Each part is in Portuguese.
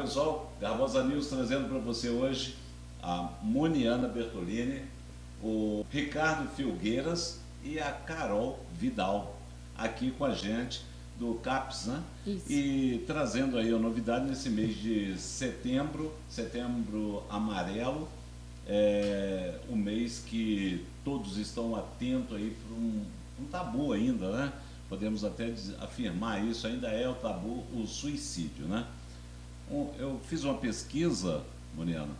pessoal, Garbosa News trazendo para você hoje a Moniana Bertolini, o Ricardo Filgueiras e a Carol Vidal, aqui com a gente do CAPES, né? Isso. E trazendo aí a novidade nesse mês de setembro, setembro amarelo, o mês que todos estão atentos aí para um tabu ainda, né? Podemos até afirmar isso, ainda é o tabu, o suicídio, né? Eu fiz uma pesquisa, Moniana,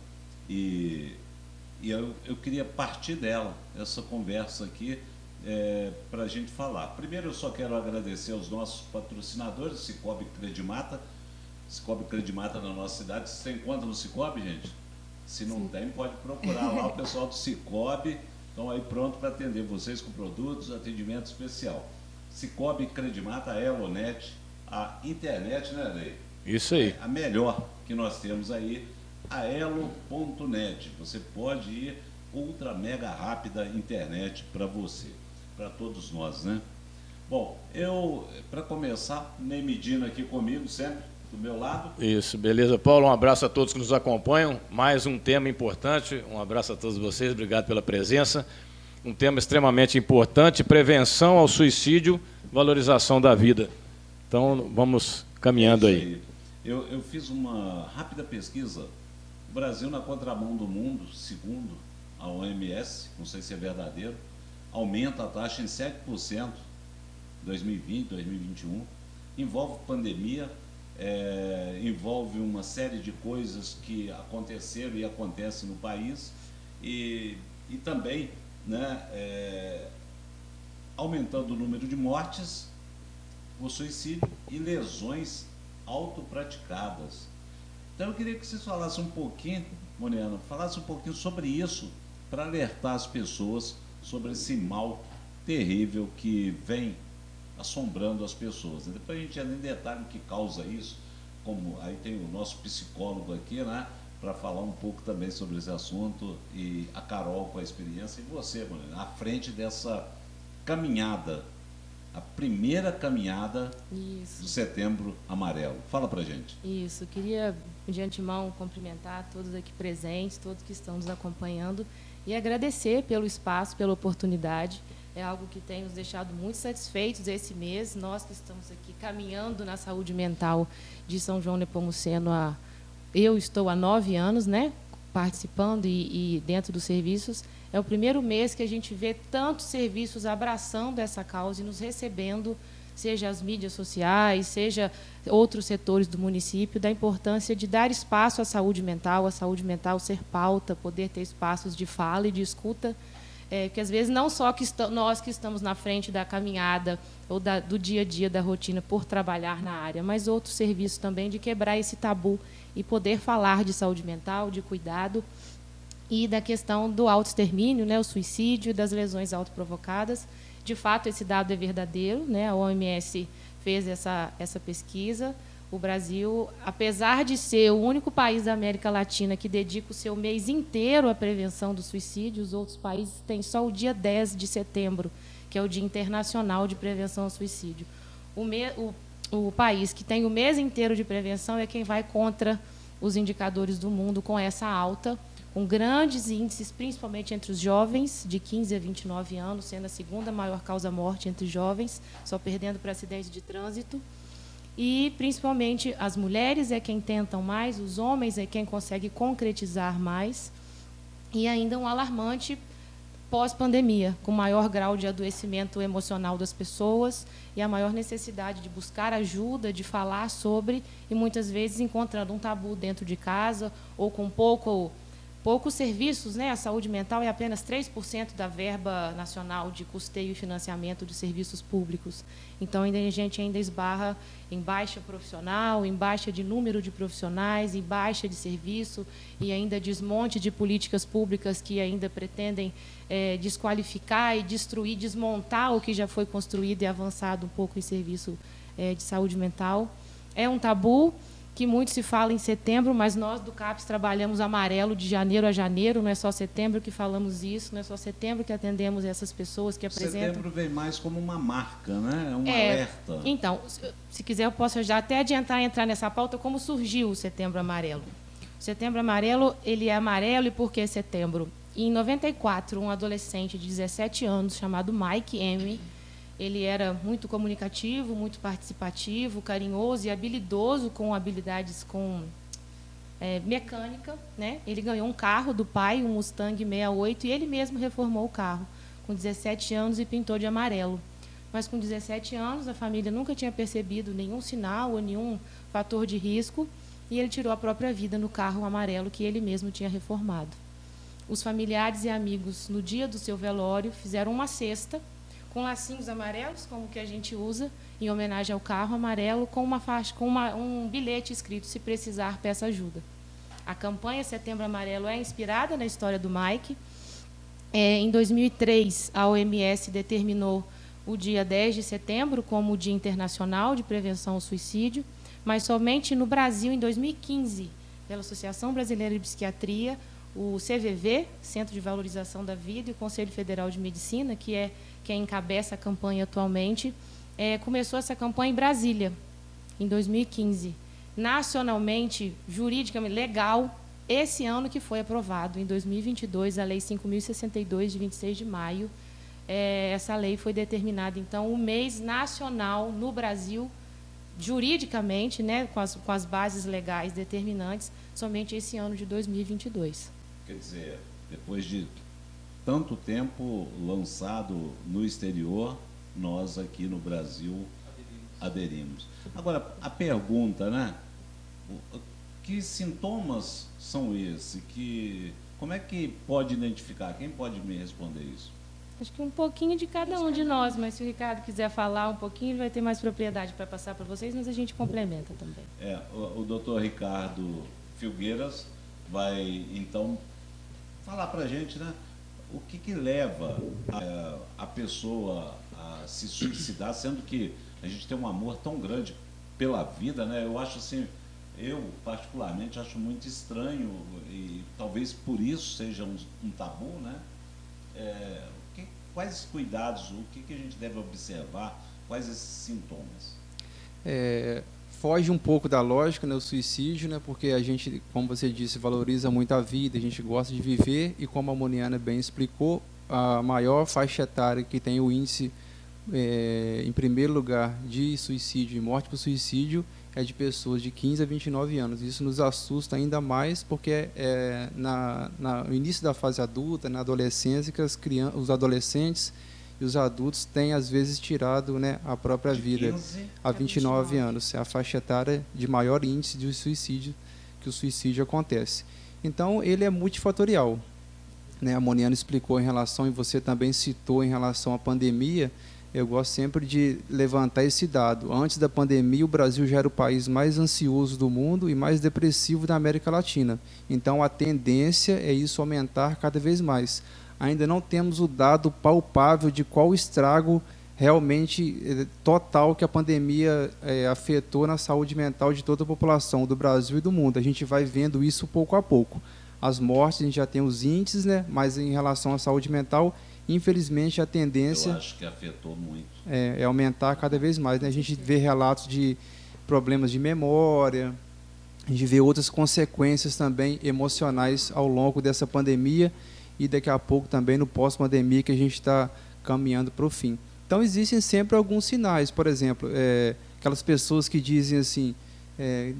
e eu queria partir dela, essa conversa aqui, para a gente falar. Primeiro, eu só quero agradecer aos nossos patrocinadores, Sicoob Credimata. Sicoob Credimata na nossa cidade. Você tem conta no Sicoob, gente? Se não tem, pode procurar lá o pessoal do Sicoob. Estão aí pronto para atender vocês com produtos, atendimento especial. Sicoob Credimata, a Elonet, a internet, né, Ney? Isso aí. A melhor que nós temos aí, a elo.net. Você pode ir ultra mega rápida internet para você, para todos nós, né? Bom, para começar, Ney Medina aqui comigo, sempre do meu lado. Isso, beleza, Paulo. Um abraço a todos que nos acompanham. Mais um tema importante. Um abraço a todos vocês. Obrigado pela presença. Um tema extremamente importante: prevenção ao suicídio, valorização da vida. Então, vamos caminhando aí. Eu fiz uma rápida pesquisa. O Brasil, na contramão do mundo, segundo a OMS, não sei se é verdadeiro, aumenta a taxa em 7% em 2020, 2021. Envolve pandemia, envolve uma série de coisas que aconteceram e acontecem no país e também, né, aumentando o número de mortes, o suicídio e lesões autopraticadas. Então eu queria que vocês falassem um pouquinho, Moniana, falassem um pouquinho sobre isso, para alertar as pessoas sobre esse mal terrível que vem assombrando as pessoas. Depois a gente entra em detalhe o que causa isso, como aí tem o nosso psicólogo aqui, né, para falar um pouco também sobre esse assunto, e a Carol com a experiência, e você, Moniana, à frente dessa caminhada, a primeira caminhada do Setembro Amarelo. Fala pra gente. Isso, queria de antemão cumprimentar todos aqui presentes, todos que estão nos acompanhando e agradecer pelo espaço, pela oportunidade. É algo que tem nos deixado muito satisfeitos esse mês. Nós que estamos aqui caminhando na saúde mental de São João Nepomuceno, eu estou há 9 anos, né, participando e dentro dos serviços. É o primeiro mês que a gente vê tantos serviços abraçando essa causa e nos recebendo, seja as mídias sociais, seja outros setores do município, da importância de dar espaço à saúde mental, a saúde mental ser pauta, poder ter espaços de fala e de escuta, porque às vezes não só nós que estamos na frente da caminhada ou do dia a dia, da rotina, por trabalhar na área, mas outros serviços também, de quebrar esse tabu e poder falar de saúde mental, de cuidado, e da questão do autoextermínio, né, o suicídio e das lesões autoprovocadas. De fato, esse dado é verdadeiro, né? A OMS fez essa pesquisa. O Brasil, apesar de ser o único país da América Latina que dedica o seu mês inteiro à prevenção do suicídio, os outros países têm só o dia 10 de setembro, que é o Dia Internacional de Prevenção ao Suicídio. O país que tem o mês inteiro de prevenção é quem vai contra os indicadores do mundo com essa alta, com grandes índices, principalmente entre os jovens, de 15 a 29 anos, sendo a segunda maior causa-morte entre jovens, só perdendo para acidentes de trânsito. E, principalmente, as mulheres é quem tentam mais, os homens é quem consegue concretizar mais. E ainda um alarmante pós-pandemia, com maior grau de adoecimento emocional das pessoas e a maior necessidade de buscar ajuda, de falar sobre, e muitas vezes encontrando um tabu dentro de casa ou com poucos serviços, né? A saúde mental é apenas 3% da verba nacional de custeio e financiamento de serviços públicos. Então, a gente ainda esbarra em baixa profissional, em baixa de número de profissionais, em baixa de serviço e ainda desmonte de políticas públicas que ainda pretendem desqualificar e destruir, desmontar o que já foi construído e avançado um pouco em serviço de saúde mental. É um tabu que muito se fala em setembro, mas nós do CAPES trabalhamos amarelo de janeiro a janeiro, não é só setembro que falamos isso, não é só setembro que atendemos essas pessoas que apresentam. Setembro vem mais como uma marca, né? Um alerta. Então, se quiser eu posso já até adiantar entrar nessa pauta como surgiu o Setembro Amarelo. O Setembro Amarelo, ele é amarelo e por que setembro? Em 94, um adolescente de 17 anos chamado Mike M., ele era muito comunicativo, muito participativo, carinhoso e habilidoso com habilidades com mecânica, né? Ele ganhou um carro do pai, um Mustang 68, e ele mesmo reformou o carro com 17 anos e pintou de amarelo. Mas com 17 anos, a família nunca tinha percebido nenhum sinal ou nenhum fator de risco, e ele tirou a própria vida no carro amarelo que ele mesmo tinha reformado. Os familiares e amigos, no dia do seu velório, fizeram uma cesta com lacinhos amarelos, como que a gente usa, em homenagem ao carro amarelo, com uma faixa, com um bilhete escrito, se precisar, peça ajuda. A campanha Setembro Amarelo é inspirada na história do Mike. Em 2003, a OMS determinou o dia 10 de setembro como o Dia Internacional de Prevenção ao Suicídio, mas somente no Brasil, em 2015, pela Associação Brasileira de Psiquiatria, o CVV, Centro de Valorização da Vida, e o Conselho Federal de Medicina, que é quem encabeça a campanha atualmente, começou essa campanha em Brasília, em 2015. Nacionalmente, juridicamente, legal, esse ano que foi aprovado, em 2022, a Lei 5.062, de 26 de maio, essa lei foi determinada, então, o mês nacional no Brasil, juridicamente, né, com as bases legais determinantes, somente esse ano de 2022. Quer dizer, depois de tanto tempo lançado no exterior, nós aqui no Brasil aderimos. Agora, a pergunta, né? Que sintomas são esses? Como é que pode identificar? Quem pode me responder isso? Acho que um pouquinho de cada um de nós, mas se o Ricardo quiser falar um pouquinho, ele vai ter mais propriedade para passar para vocês, mas a gente complementa também. O doutor Ricardo Filgueiras vai, então, falar para a gente, né, o que leva a pessoa a se suicidar, sendo que a gente tem um amor tão grande pela vida, né? Eu acho assim, eu particularmente acho muito estranho, e talvez por isso seja um tabu, né? Quais cuidados, o que a gente deve observar, quais esses sintomas? Foge um pouco da lógica, né, o suicídio, né, porque a gente, como você disse, valoriza muito a vida, a gente gosta de viver, e como a Moniana bem explicou, a maior faixa etária que tem o índice, em primeiro lugar, de suicídio e morte por suicídio é de pessoas de 15 a 29 anos. Isso nos assusta ainda mais porque no início da fase adulta, na adolescência, que os adolescentes e os adultos têm, às vezes, tirado, né, a própria vida. 15 a 29 anos. É a faixa etária de maior índice de suicídio, que o suicídio acontece. Então, ele é multifatorial, né? A Moniana explicou em relação, e você também citou em relação à pandemia. Eu gosto sempre de levantar esse dado. Antes da pandemia, o Brasil já era o país mais ansioso do mundo e mais depressivo da América Latina. Então, a tendência é isso aumentar cada vez mais. Ainda não temos o dado palpável de qual estrago realmente total que a pandemia afetou na saúde mental de toda a população do Brasil e do mundo. A gente vai vendo isso pouco a pouco. As mortes, a gente já tem os índices, né? Mas em relação à saúde mental, infelizmente, a tendência... Eu acho que afetou muito. É aumentar cada vez mais, né? A gente vê relatos de problemas de memória, a gente vê outras consequências também emocionais ao longo dessa pandemia e daqui a pouco também no pós-pandemia, que a gente está caminhando para o fim. Então, existem sempre alguns sinais, por exemplo, aquelas pessoas que dizem assim,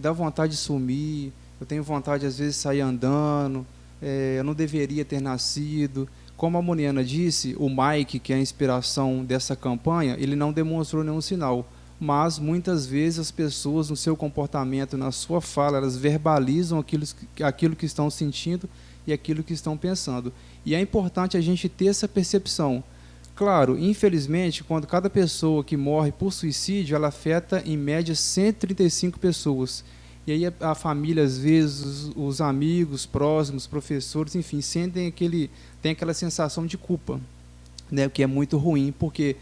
dá vontade de sumir, eu tenho vontade às vezes de sair andando, eu não deveria ter nascido. Como a Moniana disse, o Mike, que é a inspiração dessa campanha, ele não demonstrou nenhum sinal, mas muitas vezes as pessoas, no seu comportamento, na sua fala, elas verbalizam aquilo que estão sentindo e aquilo que estão pensando. E é importante a gente ter essa percepção. Claro, infelizmente, quando cada pessoa que morre por suicídio, ela afeta, em média, 135 pessoas. E aí a família, às vezes, os amigos próximos, professores, enfim, tem aquela sensação de culpa, né, que é muito ruim, porque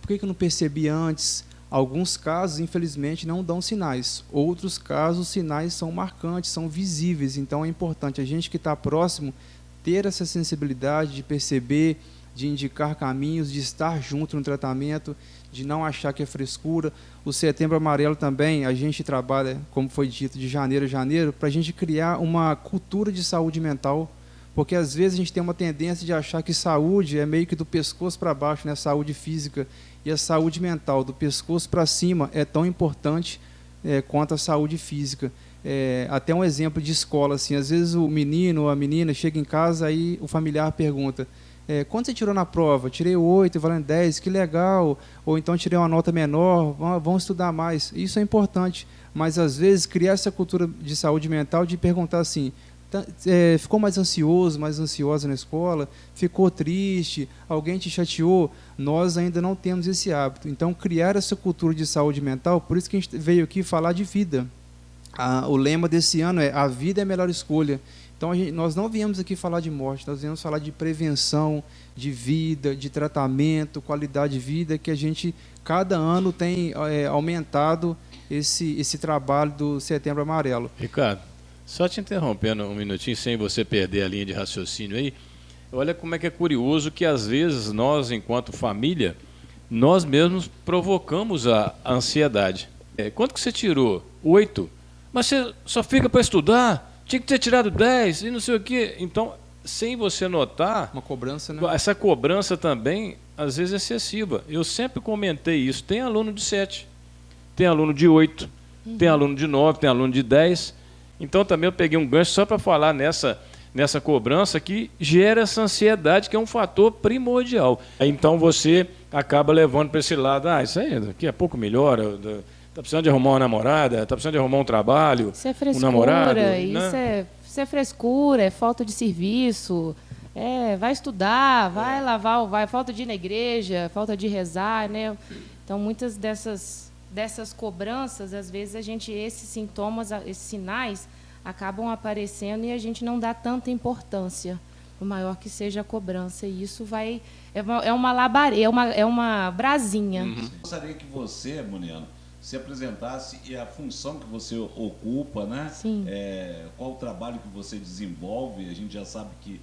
por que eu não percebi antes? Alguns casos, infelizmente, não dão sinais. Outros casos, os sinais são marcantes, são visíveis. Então, é importante a gente que está próximo ter essa sensibilidade de perceber, de indicar caminhos, de estar junto no tratamento, de não achar que é frescura. O Setembro Amarelo também, a gente trabalha, como foi dito, de janeiro a janeiro, para a gente criar uma cultura de saúde mental, porque às vezes a gente tem uma tendência de achar que saúde é meio que do pescoço para baixo, né? Saúde física, e a saúde mental, do pescoço para cima, é tão importante quanto a saúde física. Até um exemplo de escola, assim, às vezes o menino ou a menina chega em casa, aí o familiar pergunta: quanto você tirou na prova? Tirei 8, valendo 10, que legal. Ou então tirei uma nota menor, vamos estudar mais. Isso é importante, mas às vezes criar essa cultura de saúde mental, de perguntar assim: ficou mais ansioso, mais ansiosa na escola? Ficou triste? Alguém te chateou? Nós ainda não temos esse hábito. Então, criar essa cultura de saúde mental, por isso que a gente veio aqui falar de vida. O lema desse ano é: a vida é a melhor escolha. Então, nós não viemos aqui falar de morte, nós viemos falar de prevenção, de vida, de tratamento, qualidade de vida, que a gente, cada ano, tem aumentado esse trabalho do Setembro Amarelo. Ricardo, só te interrompendo um minutinho, sem você perder a linha de raciocínio aí, olha como é que é curioso que, às vezes, nós, enquanto família, nós mesmos provocamos a ansiedade. Quanto que você tirou? 8. Mas você só fica para estudar? Tinha que ter tirado 10 e não sei o quê. Então, sem você notar... Uma cobrança, né? Essa cobrança também, às vezes, é excessiva. Eu sempre comentei isso. Tem aluno de 7, tem aluno de 8, tem aluno de 9, tem aluno de 10. Então, também eu peguei um gancho só para falar nessa cobrança que gera essa ansiedade, que é um fator primordial. Então, você acaba levando para esse lado: isso aí daqui a pouco melhora... Está precisando de arrumar uma namorada, está precisando de arrumar um trabalho, isso é frescura, um namorado. Isso é frescura, é falta de serviço, vai estudar, vai lavar, falta de ir na igreja, falta de rezar, né? Então, muitas dessas cobranças, às vezes, esses sintomas, esses sinais, acabam aparecendo e a gente não dá tanta importância, por maior que seja a cobrança. E isso é uma brasinha. Gostaria que você, Muniano, se apresentasse e a função que você ocupa, né? Sim. Qual o trabalho que você desenvolve. A gente já sabe que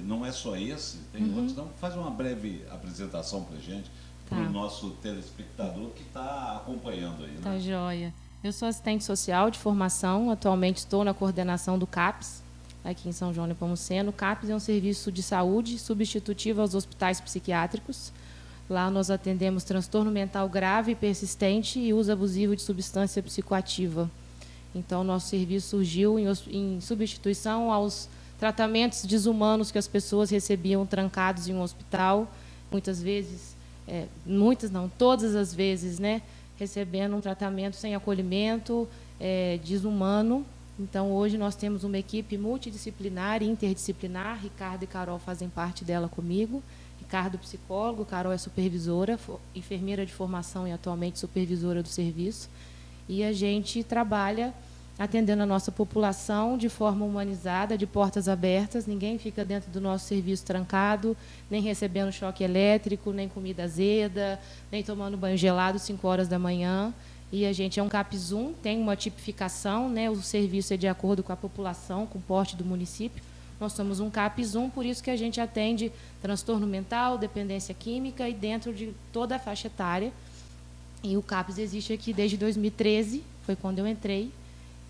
não é só esse, tem outros. Então, faz uma breve apresentação para a gente, para o nosso telespectador que está acompanhando aí. Tá, joia. Eu sou assistente social de formação, atualmente estou na coordenação do CAPS, aqui em São João Nepomuceno. O CAPS é um serviço de saúde substitutivo aos hospitais psiquiátricos. Lá nós atendemos transtorno mental grave e persistente e uso abusivo de substância psicoativa. Então, nosso serviço surgiu em substituição aos tratamentos desumanos que as pessoas recebiam trancados em um hospital, muitas vezes, todas as vezes, né, recebendo um tratamento sem acolhimento, desumano. Então, hoje nós temos uma equipe multidisciplinar e interdisciplinar. Ricardo e Carol fazem parte dela comigo. Ricardo, psicólogo, Carol é supervisora, enfermeira de formação e atualmente supervisora do serviço. E a gente trabalha atendendo a nossa população de forma humanizada, de portas abertas. Ninguém fica dentro do nosso serviço trancado, nem recebendo choque elétrico, nem comida azeda, nem tomando banho gelado 5 horas da manhã. E a gente é um CAPS 1, tem uma tipificação, né? O serviço é de acordo com a população, com o porte do município. Nós somos um CAPS 1, por isso que a gente atende transtorno mental, dependência química e dentro de toda a faixa etária. E o CAPS existe aqui desde 2013, foi quando eu entrei.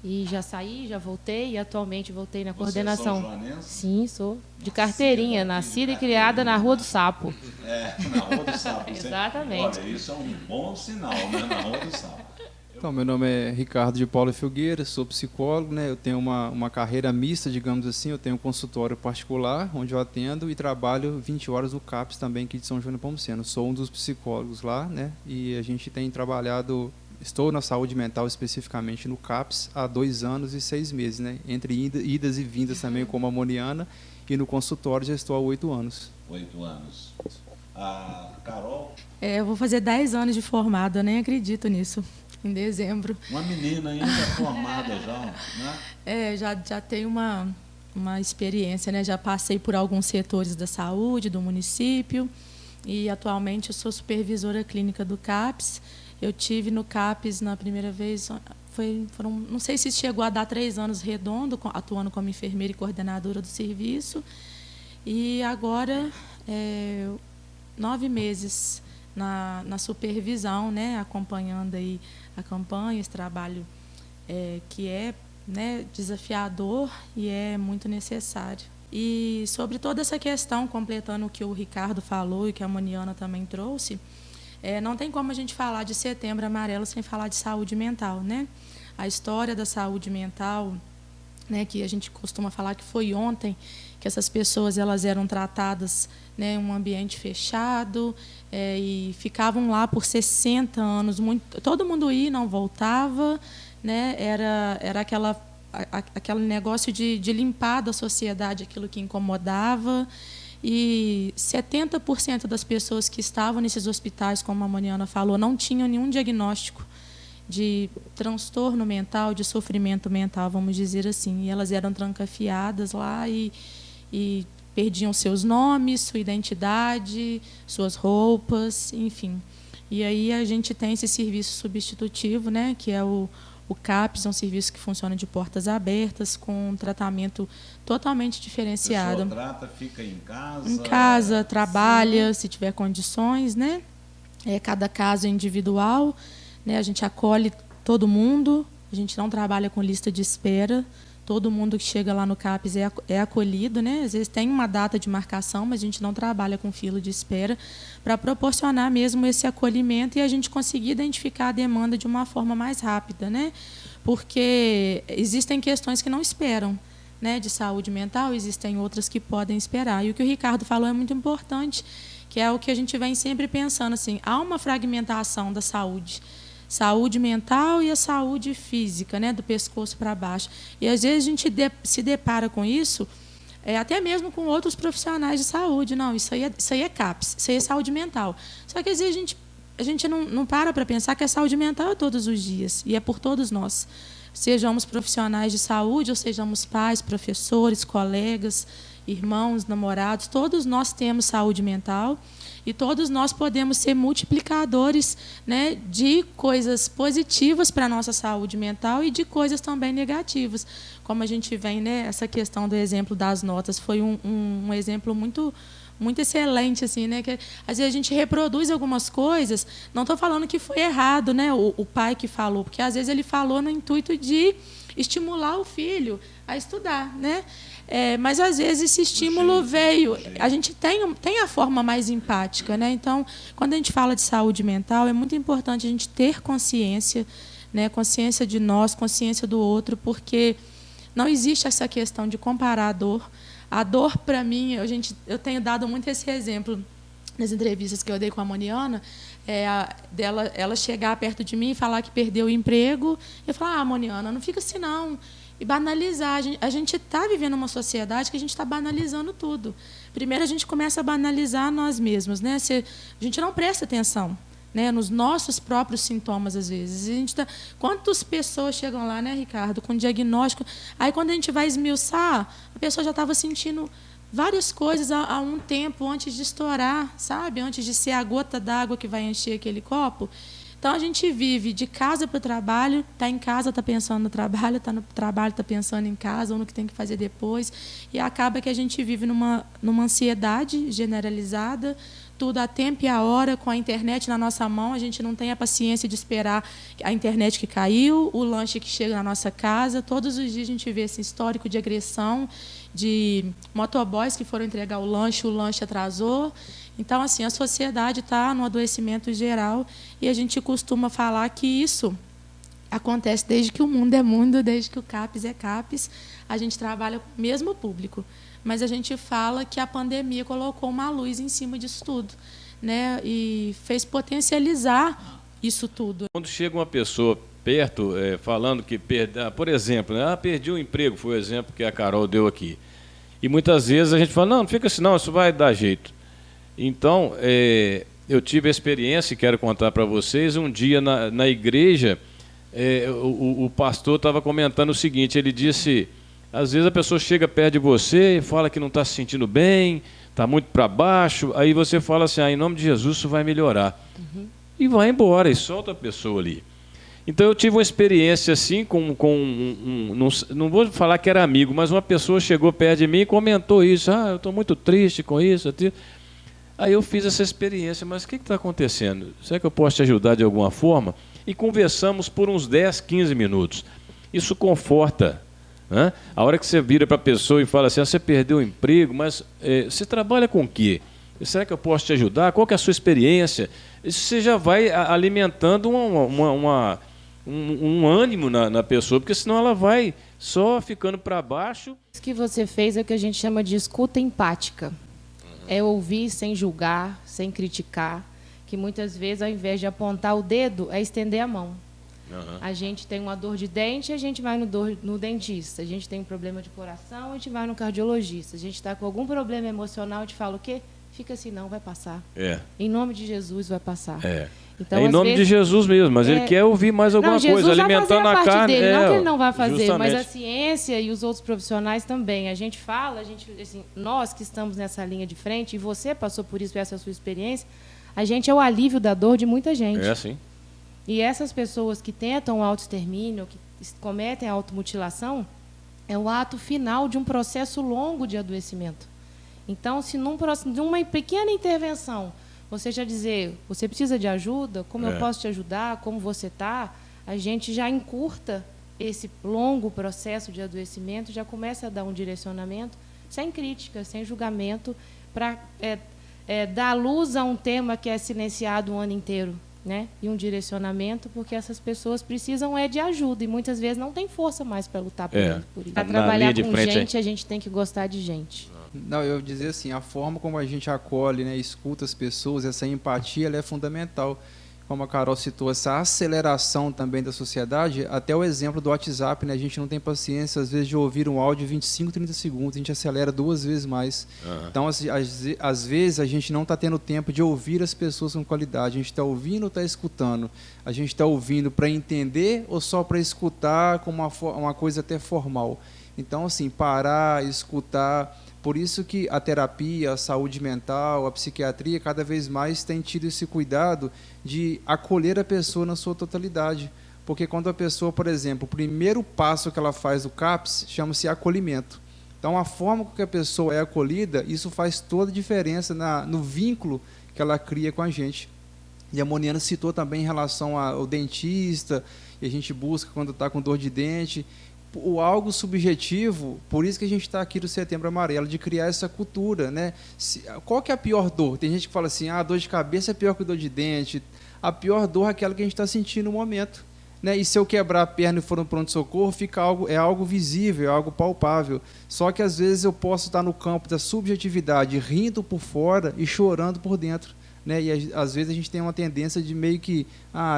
E já saí, já voltei e atualmente voltei na coordenação. Você é são joanense? Sim, sou de carteirinha, nascida e criada na Rua do Sapo. Na Rua do Sapo. Exatamente. Olha, isso é um bom sinal, né? Na Rua do Sapo. Então, meu nome é Ricardo de Paula Filgueira, sou psicólogo, né? Eu tenho uma carreira mista, digamos assim. Eu tenho um consultório particular, onde eu atendo e trabalho 20 horas no CAPS também, aqui de São João Nepomuceno. Sou um dos psicólogos lá, né? E a gente tem trabalhado, estou na saúde mental especificamente no CAPS há 2 anos e 6 meses, né? Entre idas e vindas também como a Moniana, e no consultório já estou há 8 anos. 8 anos. A Carol? Eu vou fazer 10 anos de formada, eu nem acredito nisso. Em dezembro. Uma menina ainda formada já, né? Já tenho uma experiência, né? Já passei por alguns setores da saúde, do município, e atualmente eu sou supervisora clínica do CAPS Eu tive no CAPES na primeira vez, não sei se chegou a dar 3 anos redondo, atuando como enfermeira e coordenadora do serviço. E agora, 9 meses na supervisão, né, acompanhando aí a campanha, esse trabalho que é, né, desafiador e é muito necessário. E sobre toda essa questão, completando o que o Ricardo falou e que a Moniana também trouxe, não tem como a gente falar de Setembro Amarelo sem falar de saúde mental, né? A história da saúde mental, né, que a gente costuma falar que foi ontem, que essas pessoas elas eram tratadas, né, em um ambiente fechado, e ficavam lá por 60 anos, todo mundo ia e não voltava, né? Era aquele negócio de limpar da sociedade aquilo que incomodava. E 70% das pessoas que estavam nesses hospitais, como a Moniana falou, não tinham nenhum diagnóstico de transtorno mental, de sofrimento mental, vamos dizer assim. E elas eram trancafiadas lá e perdiam seus nomes, sua identidade, suas roupas, enfim. E aí a gente tem esse serviço substitutivo, né, que é o CAPES, é um serviço que funciona de portas abertas, com um tratamento totalmente diferenciado. A pessoa trata, fica em casa? Em casa, trabalha, se tiver condições, né? Cada caso é individual, né? A gente acolhe todo mundo, a gente não trabalha com lista de espera, todo mundo que chega lá no CAPES é acolhido, né? Às vezes tem uma data de marcação, mas a gente não trabalha com fila de espera, para proporcionar mesmo esse acolhimento e a gente conseguir identificar a demanda de uma forma mais rápida, né? Porque existem questões que não esperam, né, de saúde mental, existem outras que podem esperar. E o que o Ricardo falou é muito importante, que é o que a gente vem sempre pensando, assim, há uma fragmentação da saúde mental e a saúde física, né, do pescoço para baixo. E às vezes a gente se depara com isso, até mesmo com outros profissionais de saúde. Não, isso aí é CAPES, isso aí é saúde mental. Só que às vezes a gente não para pensar que a saúde mental é todos os dias, e é por todos nós. Sejamos profissionais de saúde, ou sejamos pais, professores, colegas, irmãos, namorados, todos nós temos saúde mental e todos nós podemos ser multiplicadores, né, de coisas positivas para a nossa saúde mental e de coisas também negativas. Como a gente vem, né, essa questão do exemplo das notas foi um exemplo muito excelente, assim, né? Que às vezes a gente reproduz algumas coisas. Não estou falando que foi errado, né? O pai que falou, porque às vezes ele falou no intuito de estimular o filho a estudar, né? Mas às vezes esse estímulo veio. A gente tem a forma mais empática, né? Então, quando a gente fala de saúde mental, é muito importante a gente ter consciência, né? Consciência de nós, consciência do outro, porque não existe essa questão de comparar a dor. A dor, para mim, eu tenho dado muito esse exemplo nas entrevistas que eu dei com a Moniana, ela chegar perto de mim e falar que perdeu o emprego. Eu falar, Moniana, não fica assim, não. E banalizar. A gente está vivendo uma sociedade que a gente está banalizando tudo. Primeiro, a gente começa a banalizar nós mesmos, né? A gente não presta atenção, né, nos nossos próprios sintomas, às vezes. Quantas pessoas chegam lá, né, Ricardo, com diagnóstico, aí quando a gente vai esmiuçar, a pessoa já estava sentindo várias coisas há um tempo antes de estourar, sabe? Antes de ser a gota d'água que vai encher aquele copo. Então, a gente vive de casa para o trabalho, está em casa, está pensando no trabalho, está no trabalho, está pensando em casa, ou no que tem que fazer depois, e acaba que a gente vive numa ansiedade generalizada, tudo a tempo e a hora, com a internet na nossa mão. A gente não tem a paciência de esperar a internet que caiu, o lanche que chega na nossa casa. Todos os dias a gente vê esse histórico de agressão, de motoboys que foram entregar o lanche atrasou. Então, assim, a sociedade está no adoecimento geral e a gente costuma falar que isso acontece desde que o mundo é mundo, desde que o CAPES é CAPES. A gente trabalha com o mesmo público, mas a gente fala que a pandemia colocou uma luz em cima disso tudo, né? E fez potencializar isso tudo. Quando chega uma pessoa perto, falando que, por exemplo, né, perdi o emprego, foi o exemplo que a Carol deu aqui. E muitas vezes a gente fala, não fica assim, não, isso vai dar jeito. Então, eu tive a experiência, e quero contar para vocês, um dia na igreja, o pastor estava comentando o seguinte, ele disse, às vezes a pessoa chega perto de você e fala que não está se sentindo bem, está muito para baixo, aí você fala assim, em nome de Jesus isso vai melhorar. Uhum. e vai embora, e solta a pessoa ali. Então eu tive uma experiência assim não vou falar que era amigo, mas uma pessoa chegou perto de mim e comentou isso. Eu estou muito triste com isso. Aí eu fiz essa experiência, mas o que está acontecendo? Será que eu posso te ajudar de alguma forma? E conversamos por uns 10, 15 minutos. Isso conforta. Né? A hora que você vira para a pessoa e fala assim, você perdeu o emprego, mas você trabalha com o quê? Será que eu posso te ajudar? Qual que é a sua experiência? Isso você já vai alimentando um ânimo na pessoa, porque senão ela vai só ficando para baixo. Isso que você fez é o que a gente chama de escuta empática. É ouvir sem julgar, sem criticar, que muitas vezes, ao invés de apontar o dedo, é estender a mão. A gente tem uma dor de dente, a gente vai no dentista. A gente tem um problema de coração, a gente vai no cardiologista. A gente está com algum problema emocional, a gente fala o quê? Fica assim, não, vai passar. Em nome de Jesus, vai passar. Então, em nome de Jesus mesmo, mas ele quer ouvir mais alguma coisa, alimentando a carne. Dele, não que ele não vai fazer, justamente. mas a ciência e os outros profissionais também. A gente fala, assim, nós que estamos nessa linha de frente, e você passou por isso, essa sua experiência, a gente é o alívio da dor de muita gente. Sim. E essas pessoas que tentam o autoextermínio, que cometem a automutilação, é o ato final de um processo longo de adoecimento. Então, se numa pequena intervenção, você já dizer, você precisa de ajuda, como eu posso te ajudar, como você está, a gente já encurta esse longo processo de adoecimento, já começa a dar um direcionamento, sem crítica, sem julgamento, para dar luz a um tema que é silenciado um ano inteiro. Né? E um direcionamento, porque essas pessoas precisam de ajuda, e muitas vezes não tem força mais para lutar por isso. Para trabalhar com gente, a gente tem que gostar de gente. Não, eu dizer assim, a forma como a gente acolhe, né, escuta as pessoas, essa empatia, ela é fundamental. Como a Carol citou, essa aceleração também da sociedade, até o exemplo do WhatsApp, né, a gente não tem paciência, às vezes, de ouvir um áudio de 25, 30 segundos, a gente acelera 2 vezes mais. Então, às vezes, a gente não está tendo tempo de ouvir as pessoas com qualidade, a gente está ouvindo ou está escutando? A gente está ouvindo para entender ou só para escutar como uma coisa até formal? Então, assim, parar, escutar. Por isso que a terapia, a saúde mental, a psiquiatria, cada vez mais tem tido esse cuidado de acolher a pessoa na sua totalidade. Porque quando a pessoa, por exemplo, o primeiro passo que ela faz do CAPS chama-se acolhimento. Então, a forma com que a pessoa é acolhida, isso faz toda a diferença no vínculo que ela cria com a gente. E a Moniana citou também em relação ao dentista, e a gente busca quando está com dor de dente. O algo subjetivo, por isso que a gente está aqui no Setembro Amarelo, de criar essa cultura, né? Qual que é a pior dor? Tem gente que fala assim, dor de cabeça é pior que dor de dente. A pior dor é aquela que a gente está sentindo no momento, né? E se eu quebrar a perna e for no pronto-socorro, é algo visível, é algo palpável. Só que às vezes eu posso estar no campo da subjetividade, rindo por fora e chorando por dentro. Né? E às vezes a gente tem uma tendência de meio que,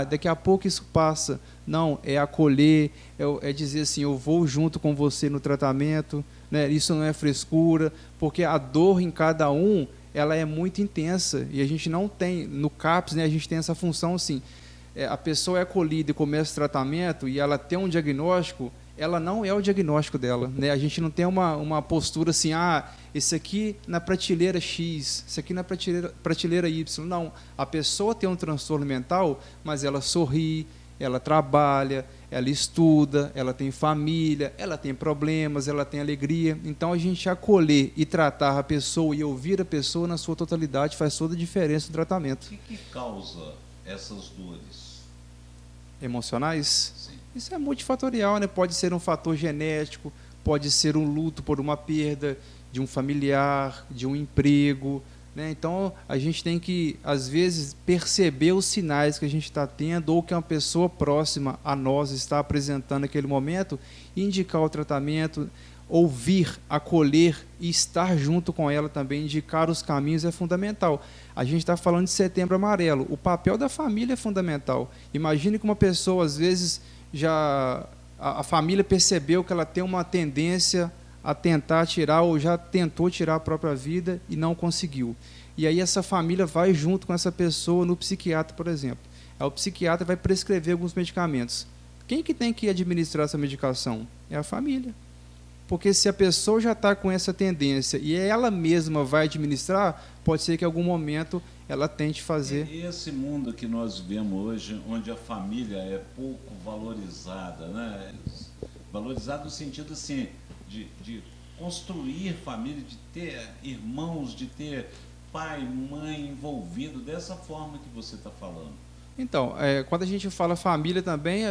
daqui a pouco isso passa. Não, é acolher, é dizer assim, eu vou junto com você no tratamento, né? Isso não é frescura, porque a dor em cada um, ela é muito intensa, e a gente não tem, no CAPS, né, a gente tem essa função assim, a pessoa é acolhida e começa o tratamento, e ela tem um diagnóstico, ela não é o diagnóstico dela, né? A gente não tem uma postura assim, esse aqui na prateleira X, esse aqui na prateleira Y. Não, a pessoa tem um transtorno mental, mas ela sorri, ela trabalha, ela estuda, ela tem família, ela tem problemas, ela tem alegria. Então, a gente acolher e tratar a pessoa e ouvir a pessoa na sua totalidade faz toda a diferença no tratamento. O que causa essas dores? Emocionais? Sim. Isso é multifatorial, né? Pode ser um fator genético, pode ser um luto por uma perda de um familiar, de um emprego, né? Então, a gente tem que, às vezes, perceber os sinais que a gente está tendo ou que uma pessoa próxima a nós está apresentando naquele momento e indicar o tratamento, ouvir, acolher e estar junto com ela também, indicar os caminhos é fundamental. A gente está falando de Setembro Amarelo. O papel da família é fundamental. Imagine que uma pessoa, às vezes, a família percebeu que ela tem uma tendência a tentar tirar ou já tentou tirar a própria vida e não conseguiu. E aí essa família vai junto com essa pessoa no psiquiatra, por exemplo. Aí o psiquiatra vai prescrever alguns medicamentos. Quem que tem que administrar essa medicação? É a família. Porque se a pessoa já está com essa tendência e ela mesma vai administrar, pode ser que em algum momento ela tente fazer. Esse mundo que nós vivemos hoje, onde a família é pouco valorizada, né? Valorizada no sentido assim, de construir família, de ter irmãos, de ter pai, mãe envolvido dessa forma que você está falando. Então, quando a gente fala família também,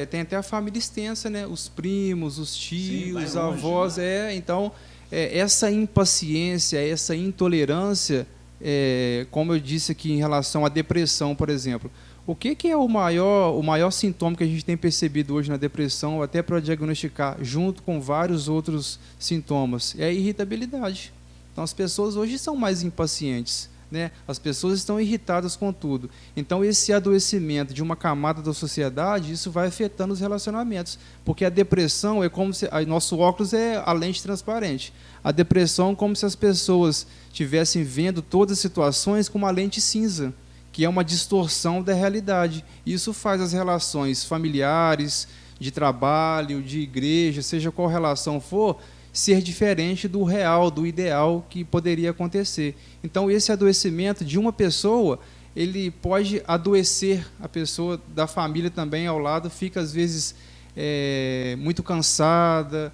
tem até a família extensa, né? Os primos, os tios, sim, vai longe, avós, né? Então, essa impaciência, essa intolerância, como eu disse aqui em relação à depressão, por exemplo, o que é o maior sintoma que a gente tem percebido hoje na depressão, até para diagnosticar, junto com vários outros sintomas? É a irritabilidade. Então, as pessoas hoje são mais impacientes, né? As pessoas estão irritadas com tudo. Então, esse adoecimento de uma camada da sociedade, isso vai afetando os relacionamentos. Porque a depressão é como se... Nosso óculos é a lente transparente. A depressão é como se as pessoas estivessem vendo todas as situações com uma lente cinza, que é uma distorção da realidade. Isso faz as relações familiares, de trabalho, de igreja, seja qual relação for, ser diferente do real, do ideal que poderia acontecer. Então, esse adoecimento de uma pessoa, ele pode adoecer a pessoa da família também ao lado, fica às vezes muito cansada,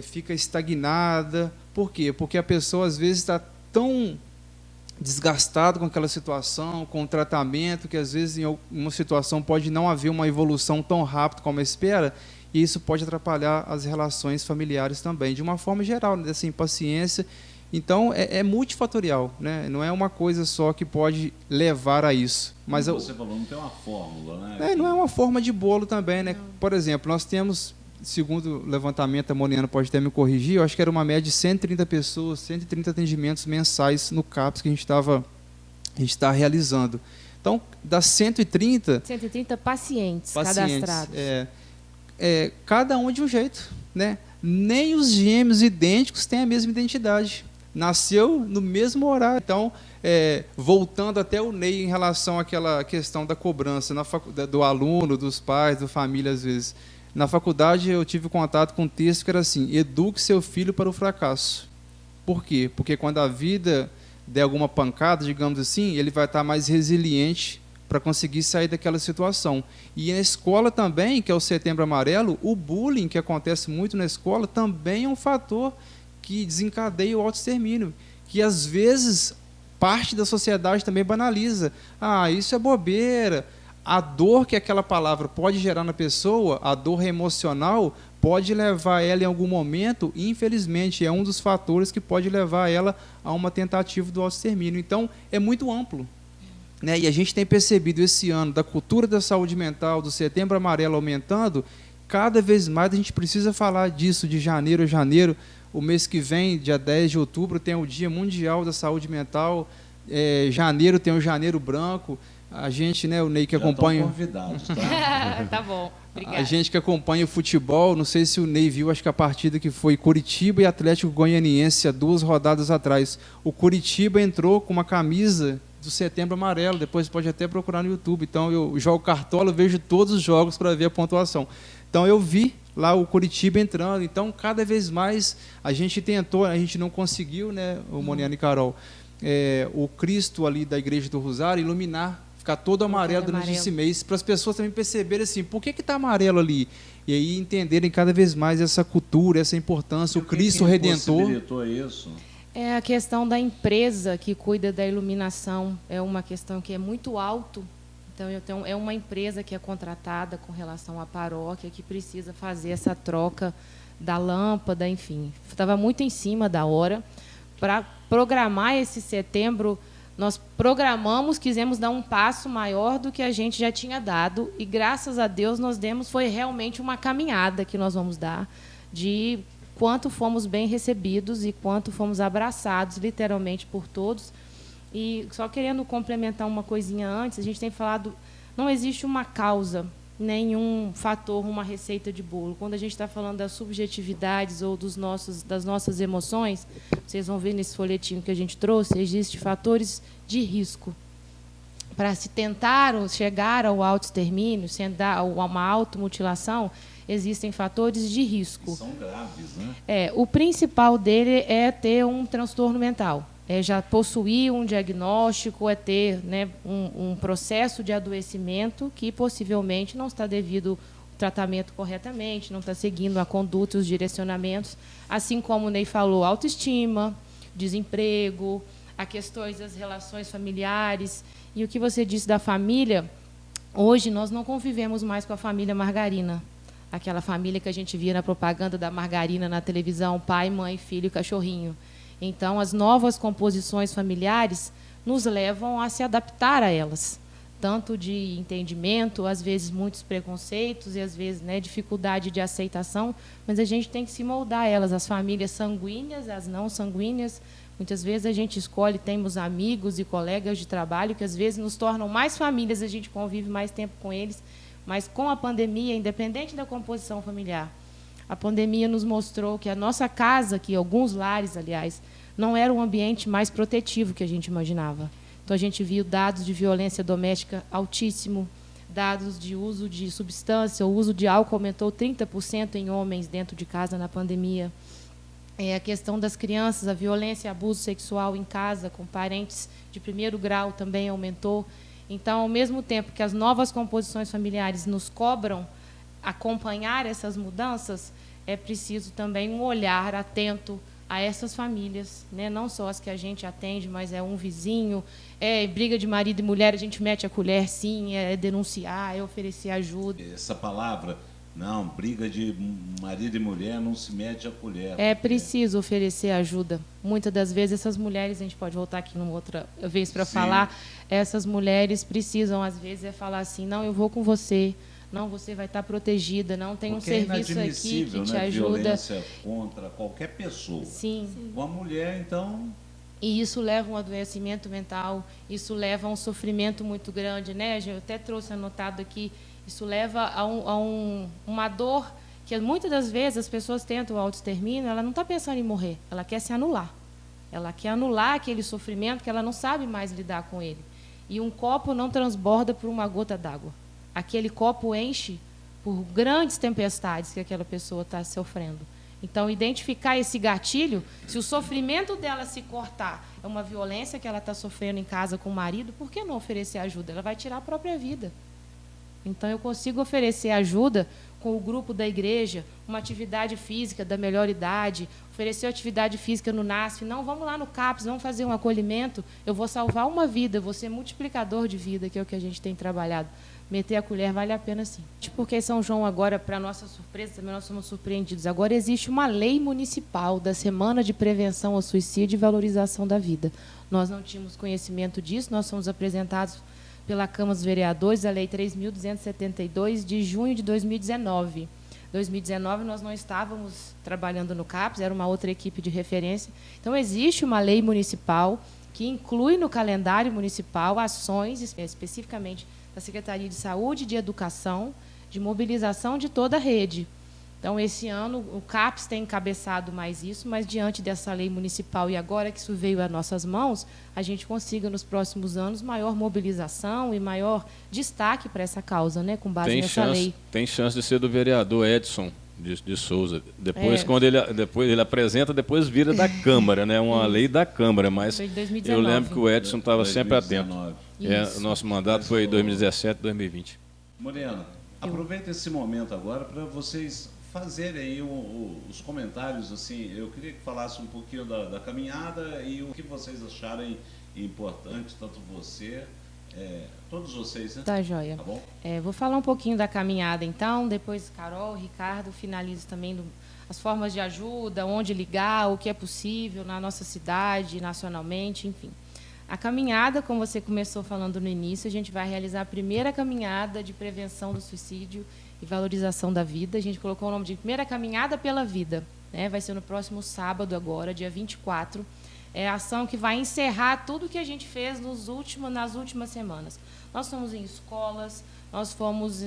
fica estagnada. Por quê? Porque a pessoa às vezes está tão desgastada com aquela situação, com o tratamento, que às vezes em uma situação pode não haver uma evolução tão rápida como espera, e isso pode atrapalhar as relações familiares também, de uma forma geral, né, dessa impaciência. Então, é multifatorial, né? Não é uma coisa só que pode levar a isso. Mas como você falou, não tem uma fórmula, né? Não é uma forma de bolo também, né? Por exemplo, nós temos, segundo o levantamento, a Moniana pode até me corrigir, eu acho que era uma média de 130 pessoas, 130 atendimentos mensais no CAPS que a gente está realizando. Então, das 130 pacientes cadastrados. Cada um de um jeito, né? Nem os gêmeos idênticos têm a mesma identidade. Nasceu no mesmo horário. Então, voltando até o Ney em relação àquela questão da cobrança do aluno, dos pais, da família, às vezes. Na faculdade, eu tive contato com um texto que era assim: eduque seu filho para o fracasso. Por quê? Porque quando a vida der alguma pancada, digamos assim, ele vai estar mais resiliente para conseguir sair daquela situação. E na escola também, que é o Setembro Amarelo, o bullying, que acontece muito na escola, também é um fator que desencadeia o autoextermínio, que às vezes parte da sociedade também banaliza. Ah, isso é bobeira. A dor que aquela palavra pode gerar na pessoa, a dor emocional, pode levar ela em algum momento, e infelizmente é um dos fatores que pode levar ela a uma tentativa do autoextermínio. Então, é muito amplo. Né? E a gente tem percebido esse ano, da cultura da saúde mental, do Setembro Amarelo aumentando, cada vez mais a gente precisa falar disso, de janeiro a janeiro. O mês que vem, dia 10 de outubro, tem o Dia Mundial da Saúde Mental, janeiro tem o Janeiro Branco. A gente, né, o Ney que acompanha... Já estão convidados, tá? Tá bom, obrigada. A gente que acompanha o futebol, não sei se o Ney viu, acho que a partida que foi Curitiba e Atlético Goianiense, há 2 rodadas atrás. O Curitiba entrou com uma camisa do Setembro Amarelo, depois pode até procurar no YouTube. Então, eu jogo cartola, vejo todos os jogos para ver a pontuação. Então, eu vi lá o Curitiba entrando. Então, cada vez mais a gente tentou, a gente não conseguiu, né, o Moniana e Carol, o Cristo ali da Igreja do Rosário iluminar, ficar todo amarelo durante esse mês, para as pessoas também perceberem assim, por que está amarelo ali? E aí entenderem cada vez mais essa cultura, essa importância, o Cristo Redentor. Possibilitou isso? É a questão da empresa que cuida da iluminação, é uma questão que é muito alto. Então, é uma empresa que é contratada com relação à paróquia, que precisa fazer essa troca da lâmpada, enfim. Estava muito em cima da hora. Para programar esse setembro, nós programamos, quisemos dar um passo maior do que a gente já tinha dado, e graças a Deus foi realmente uma caminhada que nós vamos dar, de quanto fomos bem recebidos e quanto fomos abraçados, literalmente, por todos. E só querendo complementar uma coisinha antes, a gente tem falado, não existe uma causa, nenhum fator, uma receita de bolo. Quando a gente está falando das subjetividades ou das nossas emoções, vocês vão ver nesse folhetinho que a gente trouxe, existem fatores de risco. Para se tentar chegar ao autoextermínio, a uma automutilação, existem fatores de risco. São graves, né? O principal dele é ter um transtorno mental. já possuir um diagnóstico, é ter, né, um processo de adoecimento que possivelmente não está devido ao tratamento corretamente, não está seguindo a conduta e os direcionamentos, assim como o Ney falou, autoestima, desemprego, a questões das relações familiares. E o que você disse da família, hoje nós não convivemos mais com a família margarina, aquela família que a gente via na propaganda da margarina na televisão, pai, mãe, filho e cachorrinho. Então, as novas composições familiares nos levam a se adaptar a elas, tanto de entendimento, às vezes muitos preconceitos e às vezes, né, dificuldade de aceitação, mas a gente tem que se moldar a elas, as famílias sanguíneas, as não sanguíneas. Muitas vezes a gente escolhe, temos amigos e colegas de trabalho que às vezes nos tornam mais famílias, a gente convive mais tempo com eles, mas com a pandemia, independente da composição familiar, a pandemia nos mostrou que a nossa casa, que alguns lares, aliás, não era um ambiente mais protetivo que a gente imaginava. Então, a gente viu dados de violência doméstica altíssimo, dados de uso de substância, o uso de álcool aumentou 30% em homens dentro de casa na pandemia. A questão das crianças, a violência e abuso sexual em casa, com parentes de primeiro grau, também aumentou. Então, ao mesmo tempo que as novas composições familiares nos cobram acompanhar essas mudanças, é preciso também um olhar atento a essas famílias, né? Não só as que a gente atende, mas é um vizinho, é briga de marido e mulher, a gente mete a colher, sim, é denunciar, é oferecer ajuda. Essa palavra, não, briga de marido e mulher, não se mete a colher. É preciso oferecer ajuda. Muitas das vezes essas mulheres, a gente pode voltar aqui numa outra vez para falar, essas mulheres precisam, às vezes, falar assim, não, eu vou com você, não, você vai estar protegida, não, tem um serviço aqui que te ajuda. Violência contra qualquer pessoa. Sim. Uma mulher, então... E isso leva a um adoecimento mental, isso leva a um sofrimento muito grande, né? Eu até trouxe anotado aqui, isso leva a uma dor que muitas das vezes as pessoas tentam o autoextermínio, ela não está pensando em morrer, ela quer se anular. Ela quer anular aquele sofrimento que ela não sabe mais lidar com ele. E um copo não transborda por uma gota d'água. Aquele copo enche por grandes tempestades que aquela pessoa está sofrendo. Então, identificar esse gatilho, se o sofrimento dela se cortar é uma violência que ela está sofrendo em casa com o marido, por que não oferecer ajuda? Ela vai tirar a própria vida. Então, eu consigo oferecer ajuda com o grupo da igreja, uma atividade física da melhor idade, oferecer atividade física no NASF, não, vamos lá no CAPS, vamos fazer um acolhimento, eu vou salvar uma vida, eu vou ser multiplicador de vida, que é o que a gente tem trabalhado. Meter a colher vale a pena, sim. Porque São João agora, para nossa surpresa, também nós somos surpreendidos. Agora existe uma lei municipal da Semana de Prevenção ao Suicídio e Valorização da Vida. Nós não tínhamos conhecimento disso, nós fomos apresentados pela Câmara dos Vereadores, a Lei 3.272, de junho de 2019. Em 2019, nós não estávamos trabalhando no CAPS, era uma outra equipe de referência. Então, existe uma lei municipal que inclui no calendário municipal ações, especificamente da Secretaria de Saúde e de Educação, de mobilização de toda a rede. Então, esse ano, o CAPS tem encabeçado mais isso, mas, diante dessa lei municipal, e agora que isso veio às nossas mãos, a gente consiga, nos próximos anos, maior mobilização e maior destaque para essa causa, né, com base nessa lei. Tem chance de ser do vereador Edson de Souza. Depois, quando ele apresenta, depois vira da Câmara, né? Uma lei da Câmara, mas eu lembro que o Edson estava sempre atento. O nosso mandato foi 2017, 2020. Morena, aproveita esse momento agora para vocês fazerem aí os comentários. Assim, eu queria que falasse um pouquinho da caminhada e o que vocês acharem importante, tanto você, todos vocês, né? Tá joia. Tá bom? Vou falar um pouquinho da caminhada, então, depois Carol, Ricardo, finalizo também as formas de ajuda, onde ligar, o que é possível na nossa cidade, nacionalmente, enfim. A caminhada, como você começou falando no início, a gente vai realizar a primeira caminhada de prevenção do suicídio e valorização da vida. A gente colocou o nome de Primeira Caminhada pela Vida, né? Vai ser no próximo sábado agora, dia 24. É a ação que vai encerrar tudo que a gente fez nas últimas semanas. Nós fomos em escolas, nós fomos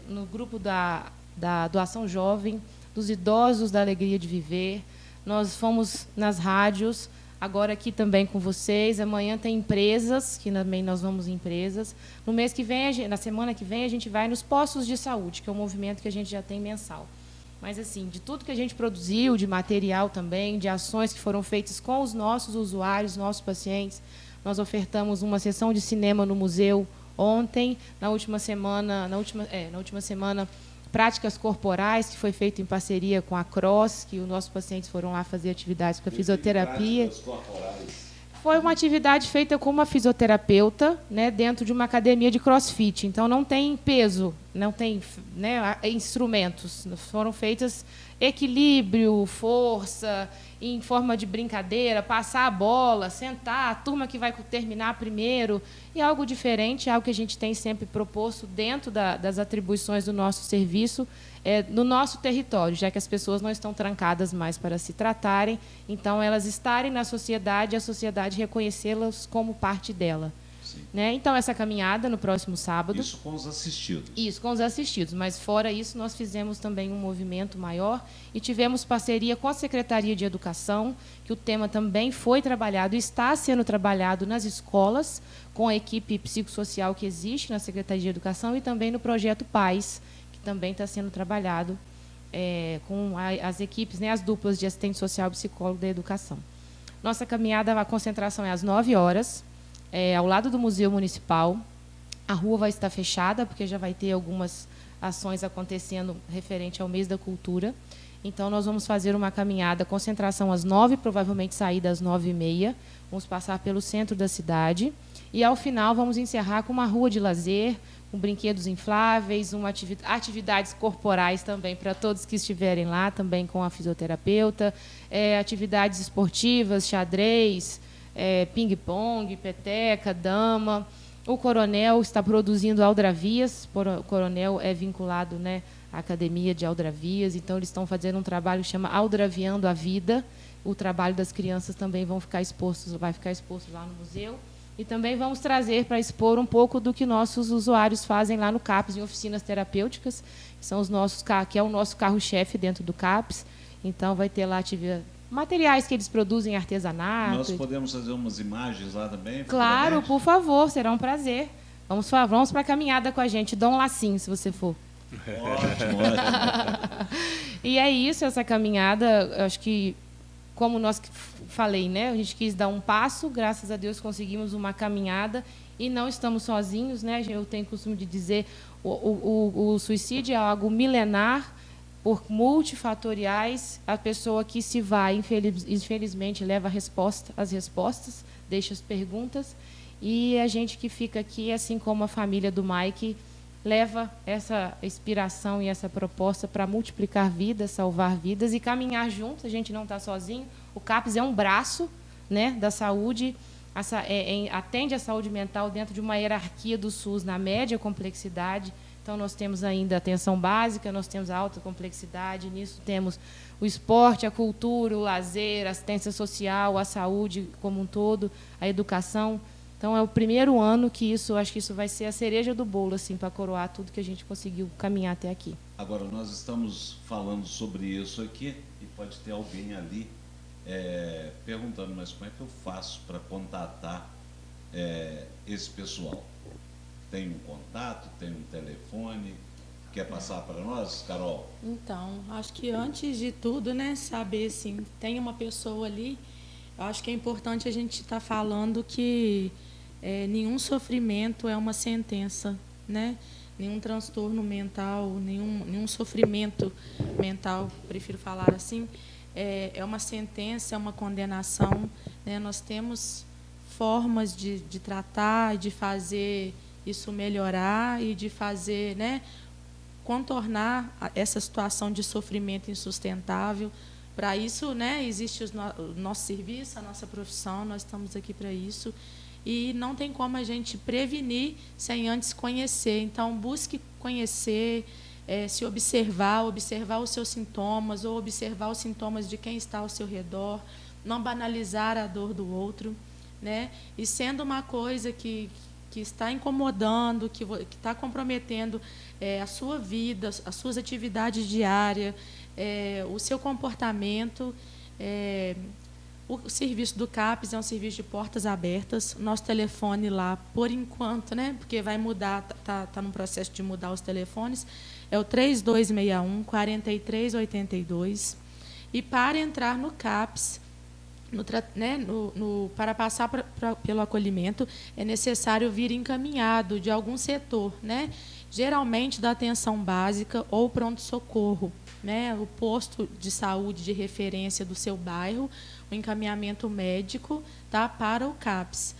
no grupo da Doação Jovem, dos idosos da Alegria de Viver, nós fomos nas rádios, agora aqui também com vocês. Amanhã tem empresas, que também nós vamos em empresas. No mês que vem, na semana que vem, a gente vai nos postos de saúde, que é um movimento que a gente já tem mensal. Mas, assim, de tudo que a gente produziu, de material também, de ações que foram feitas com os nossos usuários, nossos pacientes, nós ofertamos uma sessão de cinema no museu ontem, na última semana, práticas corporais, que foi feito em parceria com a CROSS, que os nossos pacientes foram lá fazer atividades com a fisioterapia. Práticas corporais. Foi uma atividade feita com uma fisioterapeuta, né, dentro de uma academia de crossfit. Então, não tem peso, não tem, né, instrumentos. Foram feitas equilíbrio, força, em forma de brincadeira, passar a bola, sentar, a turma que vai terminar primeiro. E algo diferente, algo que a gente tem sempre proposto dentro das atribuições do nosso serviço, no nosso território, já que as pessoas não estão trancadas mais para se tratarem, então elas estarem na sociedade e a sociedade reconhecê-las como parte dela. Né? Então, essa caminhada no próximo sábado. Isso com os assistidos. Isso, com os assistidos. Mas, fora isso, nós fizemos também um movimento maior e tivemos parceria com a Secretaria de Educação, que o tema também foi trabalhado e está sendo trabalhado nas escolas, com a equipe psicossocial que existe na Secretaria de Educação e também no projeto PAIS, que também está sendo trabalhado com as equipes, né, as duplas de assistente social e psicólogo da educação. Nossa caminhada, a concentração é às 9h, ao lado do Museu Municipal. A rua vai estar fechada, porque já vai ter algumas ações acontecendo referente ao mês da cultura. Então, nós vamos fazer uma caminhada, concentração às 9h, provavelmente saída às 9h30. Vamos passar pelo centro da cidade. E, ao final, vamos encerrar com uma rua de lazer, com brinquedos infláveis, atividades corporais também para todos que estiverem lá, também com a fisioterapeuta, atividades esportivas, xadrez, ping-pong, peteca, dama. O Coronel está produzindo aldravias. O Coronel é vinculado, né, à Academia de Aldravias, então eles estão fazendo um trabalho que chama Aldraviando a Vida. O trabalho das crianças também vai ficar exposto lá no museu. E também vamos trazer para expor um pouco do que nossos usuários fazem lá no CAPS, em oficinas terapêuticas, que é o nosso carro-chefe dentro do CAPS. Então, vai ter lá materiais que eles produzem, artesanato. Nós podemos fazer umas imagens lá também? Claro, por favor, será um prazer. Vamos para a caminhada com a gente. Dom Lacim, se você for. Ótimo, ótimo. E é isso, essa caminhada, acho que, como nós falei, né, a gente quis dar um passo, graças a Deus conseguimos uma caminhada e não estamos sozinhos, né? Eu tenho costume de dizer, o suicídio é algo milenar, por multifatoriais. A pessoa que se vai, infelizmente, leva as respostas, deixa as perguntas, e a gente que fica aqui, assim como a família do Mike, leva essa inspiração e essa proposta para multiplicar vidas, salvar vidas e caminhar juntos. A gente não está sozinho. O CAPS é um braço, né, da saúde, atende a saúde mental dentro de uma hierarquia do SUS na média complexidade. Então, nós temos ainda a atenção básica, nós temos a alta complexidade, nisso temos o esporte, a cultura, o lazer, a assistência social, a saúde como um todo, a educação. Então, é o primeiro ano que acho que isso vai ser a cereja do bolo, assim, para coroar tudo que a gente conseguiu caminhar até aqui. Agora, nós estamos falando sobre isso aqui e pode ter alguém ali perguntando, mas como é que eu faço para contatar esse pessoal? Tem um contato, tem um telefone? Quer passar para nós, Carol? Então, acho que antes de tudo, né, saber, assim, tem uma pessoa ali. Eu acho que é importante a gente estar falando que nenhum sofrimento é uma sentença, né? Nenhum transtorno mental, nenhum sofrimento mental, prefiro falar assim, é uma sentença, é uma condenação, né? Nós temos formas de tratar, de fazer isso melhorar e de fazer, né, contornar essa situação de sofrimento insustentável. Para isso, né, existe o nosso serviço, a nossa profissão, nós estamos aqui para isso. E não tem como a gente prevenir sem antes conhecer. Então, busque conhecer, se observar os seus sintomas, ou observar os sintomas de quem está ao seu redor, não banalizar a dor do outro, né? E sendo uma coisa que está incomodando, que está comprometendo a sua vida, as suas atividades diárias, o seu comportamento, O serviço do CAPES é um serviço de portas abertas. Nosso telefone lá, por enquanto, né, porque vai mudar, tá no processo de mudar os telefones, é o 3261-4382. E para entrar no CAPES, para passar pelo acolhimento, é necessário vir encaminhado de algum setor, né, geralmente da atenção básica ou pronto-socorro, né, o posto de saúde de referência do seu bairro, o encaminhamento médico, tá, para o CAPES.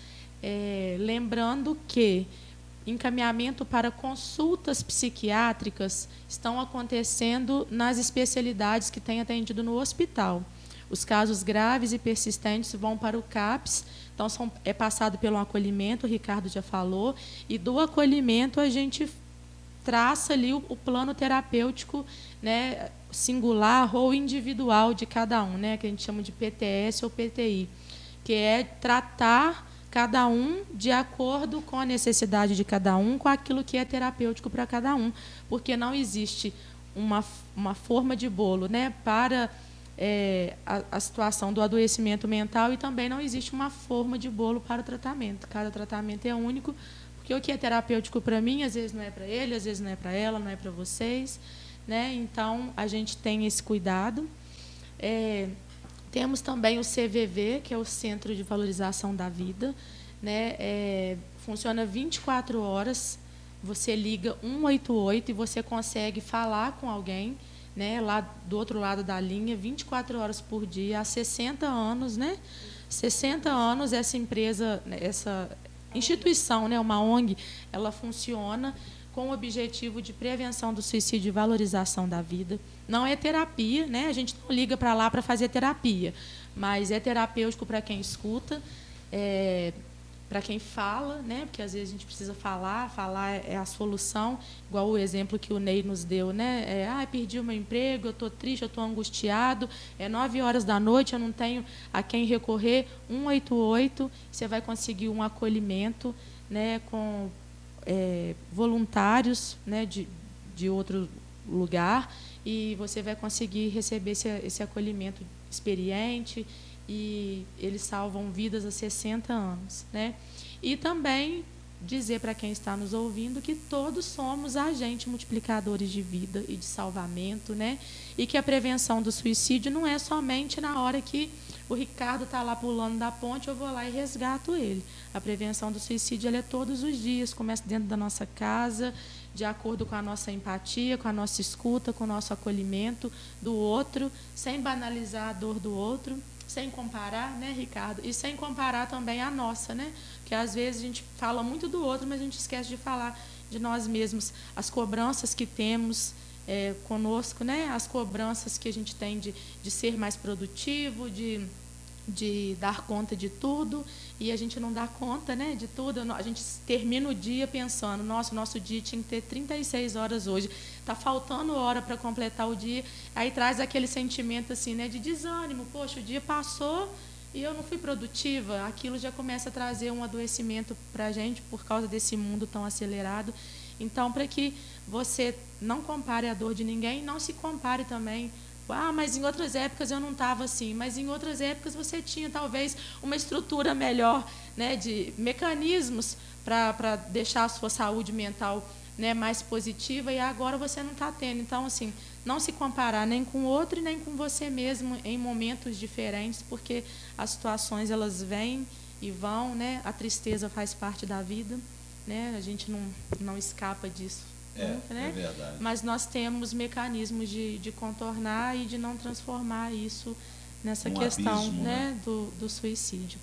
Lembrando que encaminhamento para consultas psiquiátricas estão acontecendo nas especialidades que têm atendido no hospital. Os casos graves e persistentes vão para o CAPES, então é passado pelo acolhimento, o Ricardo já falou, e do acolhimento a gente traça ali o plano terapêutico, né, singular ou individual de cada um, né, que a gente chama de PTS ou PTI, que é tratar cada um de acordo com a necessidade de cada um, com aquilo que é terapêutico para cada um, porque não existe uma forma de bolo, né, para a situação do adoecimento mental, e também não existe uma forma de bolo para o tratamento. Cada tratamento é único, porque o que é terapêutico para mim, às vezes não é para ele, às vezes não é para ela, não é para vocês, né? Então, a gente tem esse cuidado. Temos também o CVV, que é o Centro de Valorização da Vida, né? Funciona 24 horas, você liga 188 e você consegue falar com alguém, né, lá do outro lado da linha, 24 horas por dia, há 60 anos, né? 60 anos essa empresa, essa instituição, né, uma ONG, ela funciona com o objetivo de prevenção do suicídio e valorização da vida. Não é terapia, né? A gente não liga para lá para fazer terapia, mas é terapêutico para quem escuta, para quem fala, né? Porque às vezes a gente precisa falar é a solução, igual o exemplo que o Ney nos deu, né? Perdi o meu emprego, eu estou triste, eu estou angustiado, 9 horas da noite, eu não tenho a quem recorrer, 188, você vai conseguir um acolhimento, né, com voluntários, né, de outro lugar, e você vai conseguir receber esse acolhimento experiente, e eles salvam vidas há 60 anos, né? E também dizer para quem está nos ouvindo que todos somos agentes multiplicadores de vida e de salvamento, né? E que a prevenção do suicídio não é somente na hora que o Ricardo está lá pulando da ponte, eu vou lá e resgato ele. A prevenção do suicídio ela é todos os dias, começa dentro da nossa casa, de acordo com a nossa empatia, com a nossa escuta, com o nosso acolhimento do outro, sem banalizar a dor do outro, sem comparar, né, Ricardo? E sem comparar também a nossa, né? Porque às vezes a gente fala muito do outro, mas a gente esquece de falar de nós mesmos. As cobranças que temos conosco, né? As cobranças que a gente tem de ser mais produtivo, de dar conta de tudo, e a gente não dá conta, né, de tudo. A gente termina o dia pensando, nossa, o nosso dia tinha que ter 36 horas hoje, está faltando hora para completar o dia, aí traz aquele sentimento assim, né, de desânimo, poxa, o dia passou e eu não fui produtiva, aquilo já começa a trazer um adoecimento para a gente por causa desse mundo tão acelerado. Então, para que você não compare a dor de ninguém, não se compare também. Mas em outras épocas eu não estava assim. Mas em outras épocas você tinha talvez uma estrutura melhor, né, de mecanismos para deixar a sua saúde mental, né, mais positiva, e agora você não está tendo. Então, assim, não se comparar nem com o outro e nem com você mesmo em momentos diferentes, porque as situações elas vêm e vão, né? A tristeza faz parte da vida, né? A gente não escapa disso. Nunca, né? É verdade. Mas nós temos mecanismos de contornar e de não transformar isso nessa questão, abismo, né, do suicídio.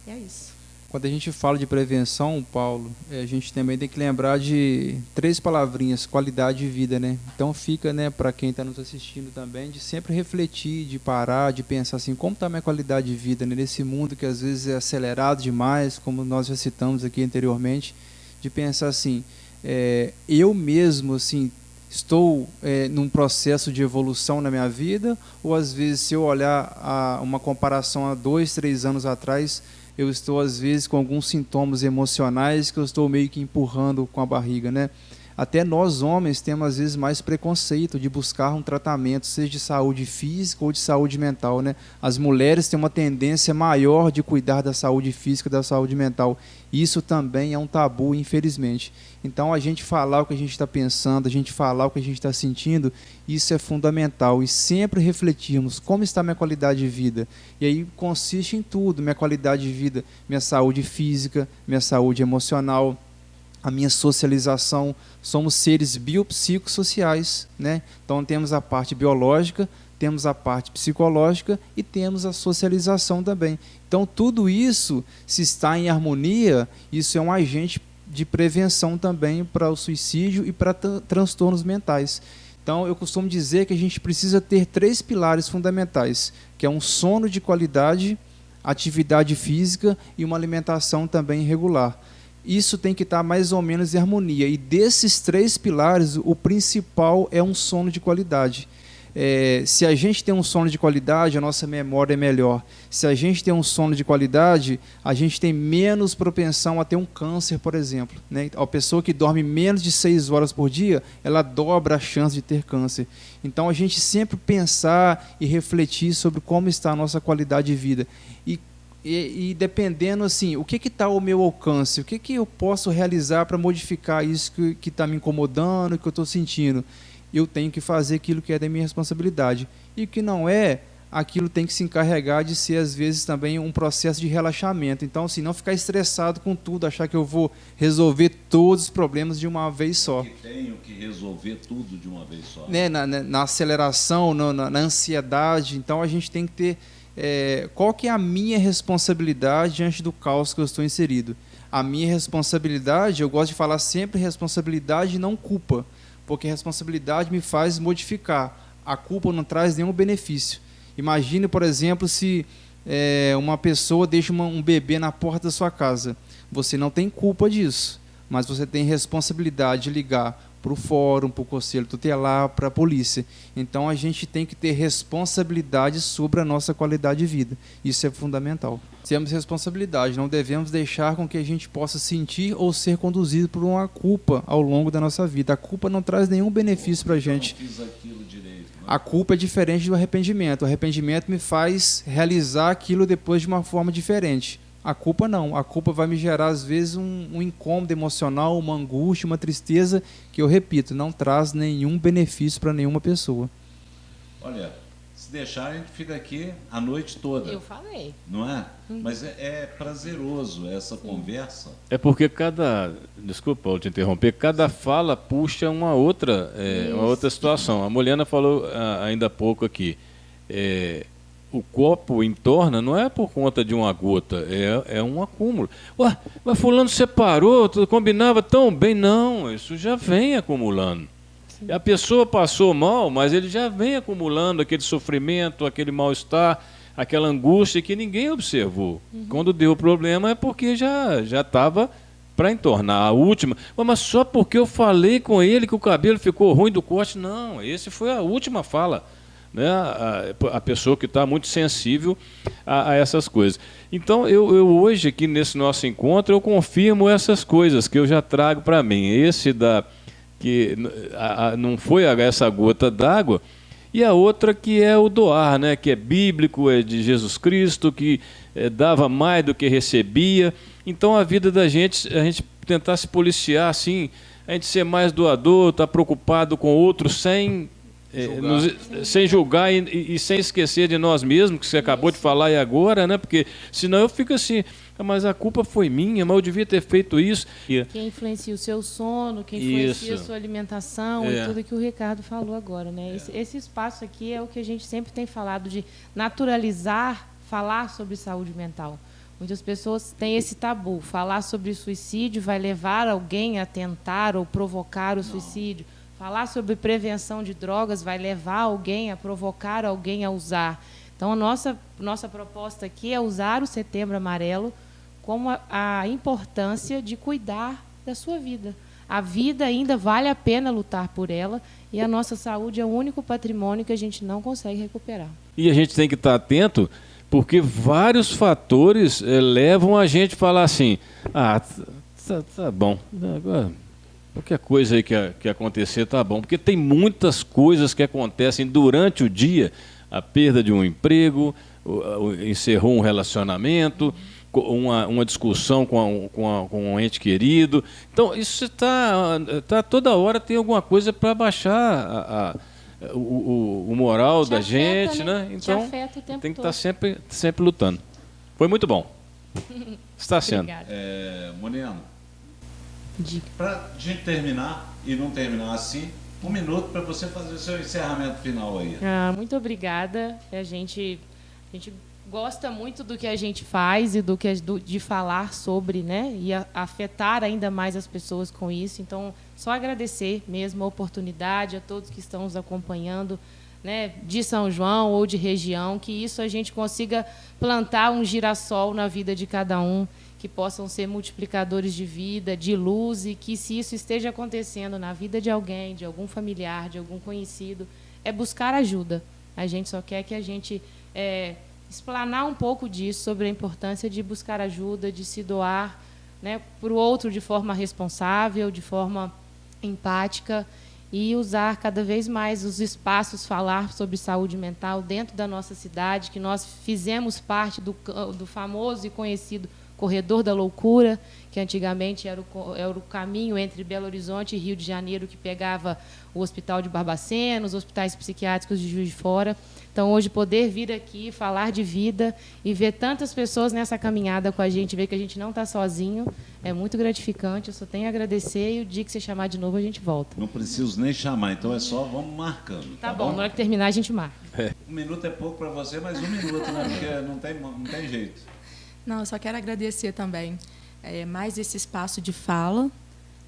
E é isso. Quando a gente fala de prevenção, Paulo, a gente também tem que lembrar de 3 palavrinhas: qualidade de vida, né? Então fica, né, para quem está nos assistindo também, de sempre refletir, de parar, de pensar assim, como está a minha qualidade de vida, né? Nesse mundo que às vezes é acelerado demais, como nós já citamos aqui anteriormente, de pensar assim, eu mesmo, assim, estou num processo de evolução na minha vida, ou às vezes, se eu olhar uma comparação há 2, 3 anos atrás, eu estou às vezes com alguns sintomas emocionais que eu estou meio que empurrando com a barriga, né? Até nós, homens, temos às vezes mais preconceito de buscar um tratamento, seja de saúde física ou de saúde mental, né? As mulheres têm uma tendência maior de cuidar da saúde física e da saúde mental. Isso também é um tabu, infelizmente. Então, a gente falar o que a gente está pensando, a gente falar o que a gente está sentindo, isso é fundamental. E sempre refletirmos como está a minha qualidade de vida. E aí consiste em tudo, minha qualidade de vida, minha saúde física, minha saúde emocional, a minha socialização. Somos seres biopsicossociais, né? Então, temos a parte biológica, temos a parte psicológica e temos a socialização também. Então, tudo isso, se está em harmonia, isso é um agente de prevenção também para o suicídio e para transtornos mentais. Então, eu costumo dizer que a gente precisa ter 3 pilares fundamentais, que é um sono de qualidade, atividade física e uma alimentação também regular. Isso tem que estar mais ou menos em harmonia. E desses 3 pilares, o principal é um sono de qualidade. Se a gente tem um sono de qualidade, a nossa memória é melhor. Se a gente tem um sono de qualidade, a gente tem menos propensão a ter um câncer, por exemplo, né? A pessoa que dorme menos de 6 horas por dia, ela dobra a chance de ter câncer. Então, a gente sempre pensar e refletir sobre como está a nossa qualidade de vida. E dependendo, assim, o que está ao meu alcance, o que eu posso realizar para modificar isso que está me incomodando, que eu estou sentindo. Eu tenho que fazer aquilo que é da minha responsabilidade. E o que não é, aquilo tem que se encarregar de ser, às vezes, também um processo de relaxamento. Então, assim, não ficar estressado com tudo, achar que eu vou resolver todos os problemas de uma vez só. Que tenho que resolver tudo de uma vez só. Né? Na aceleração, na ansiedade. Então, a gente tem que ter... qual que é a minha responsabilidade diante do caos que eu estou inserido? A minha responsabilidade, eu gosto de falar sempre responsabilidade e não culpa. Porque a responsabilidade me faz modificar. A culpa não traz nenhum benefício. Imagine, por exemplo, se uma pessoa deixa um bebê na porta da sua casa. Você não tem culpa disso, mas você tem responsabilidade de ligar para o fórum, para o conselho tutelar, para a polícia. Então, a gente tem que ter responsabilidade sobre a nossa qualidade de vida. Isso é fundamental. Temos responsabilidade, não devemos deixar com que a gente possa sentir ou ser conduzido por uma culpa ao longo da nossa vida. A culpa não traz nenhum benefício para a gente. Eu não fiz aquilo direito, né? A culpa é diferente do arrependimento. O arrependimento me faz realizar aquilo depois de uma forma diferente. A culpa não. A culpa vai me gerar, às vezes, um incômodo emocional, uma angústia, uma tristeza, que, eu repito, não traz nenhum benefício para nenhuma pessoa. Olha, se deixar, a gente fica aqui a noite toda. Eu falei. Não é? Mas é prazeroso essa conversa. É porque desculpa, Paulo, te interromper, cada fala puxa uma outra situação. A Moliana falou ainda há pouco aqui, o copo entorna não é por conta de uma gota, é um acúmulo. Ué, mas fulano separou, combinava tão bem. Não, isso já vem acumulando. Sim. A pessoa passou mal, mas ele já vem acumulando aquele sofrimento, aquele mal-estar, aquela angústia que ninguém observou. Quando deu o problema é porque já estava para entornar. A última, mas só porque eu falei com ele que o cabelo ficou ruim do corte. Não, esse foi a última fala. Né, a pessoa que está muito sensível a essas coisas. Então, eu hoje, aqui nesse nosso encontro, eu confirmo essas coisas que eu já trago para mim. Que não foi essa gota d'água, e a outra que é o doar, né, que é bíblico, é de Jesus Cristo, que dava mais do que recebia. Então, a vida da gente, a gente tentar se policiar, assim, a gente ser mais doador, estar preocupado com outros sem julgar e sem esquecer de nós mesmos, que você acabou de falar e agora, né? Porque senão eu fico assim, mas a culpa foi minha, mas eu devia ter feito isso. Quem influencia o seu sono, quem influencia a sua alimentação e tudo que o Ricardo falou agora, né? Esse espaço aqui é o que a gente sempre tem falado, de naturalizar, falar sobre saúde mental. Muitas pessoas têm esse tabu, falar sobre suicídio vai levar alguém a tentar ou provocar o suicídio. Falar sobre prevenção de drogas vai levar alguém a provocar alguém a usar. Então, a nossa proposta aqui é usar o Setembro Amarelo como a importância de cuidar da sua vida. A vida ainda vale a pena lutar por ela, e a nossa saúde é o único patrimônio que a gente não consegue recuperar. E a gente tem que estar atento, porque vários fatores levam a gente a falar assim, tá bom, agora... Qualquer coisa aí que acontecer tá bom, porque tem muitas coisas que acontecem durante o dia, a perda de um emprego, encerrou um relacionamento, uma discussão com um ente querido. Então, isso está toda hora tem alguma coisa para baixar o moral da gente, né? Então, afeta o tempo tem que todo. estar sempre lutando. Foi muito bom. Está sendo. Obrigada. Moniano, Dica. para a gente terminar e não terminar assim, 1 minuto para você fazer o seu encerramento final aí. Muito obrigada. A gente gosta muito do que a gente faz e de falar sobre, né? E afetar ainda mais as pessoas com isso. Então, só agradecer mesmo a oportunidade a todos que estão nos acompanhando, né, de São João ou de região, que isso a gente consiga plantar um girassol na vida de cada um, que possam ser multiplicadores de vida, de luz, e que se isso esteja acontecendo na vida de alguém, de algum familiar, de algum conhecido, é buscar ajuda. A gente só quer que a gente explanar um pouco disso, sobre a importância de buscar ajuda, de se doar, né, para o outro de forma responsável, de forma empática, e usar cada vez mais os espaços, falar sobre saúde mental dentro da nossa cidade, que nós fizemos parte do famoso e conhecido Corredor da Loucura, que antigamente era o caminho entre Belo Horizonte e Rio de Janeiro, que pegava o Hospital de Barbacena, os hospitais psiquiátricos de Juiz de Fora. Então, hoje, poder vir aqui, falar de vida e ver tantas pessoas nessa caminhada com a gente, ver que a gente não está sozinho, é muito gratificante. Eu só tenho a agradecer, e o dia que você chamar de novo, a gente volta. Não preciso nem chamar, então é só vamos marcando. Tá bom, na hora que terminar, a gente marca. 1 minuto é pouco para você, mas 1 minuto, né? Porque não tem jeito. Não, eu só quero agradecer também mais esse espaço de fala,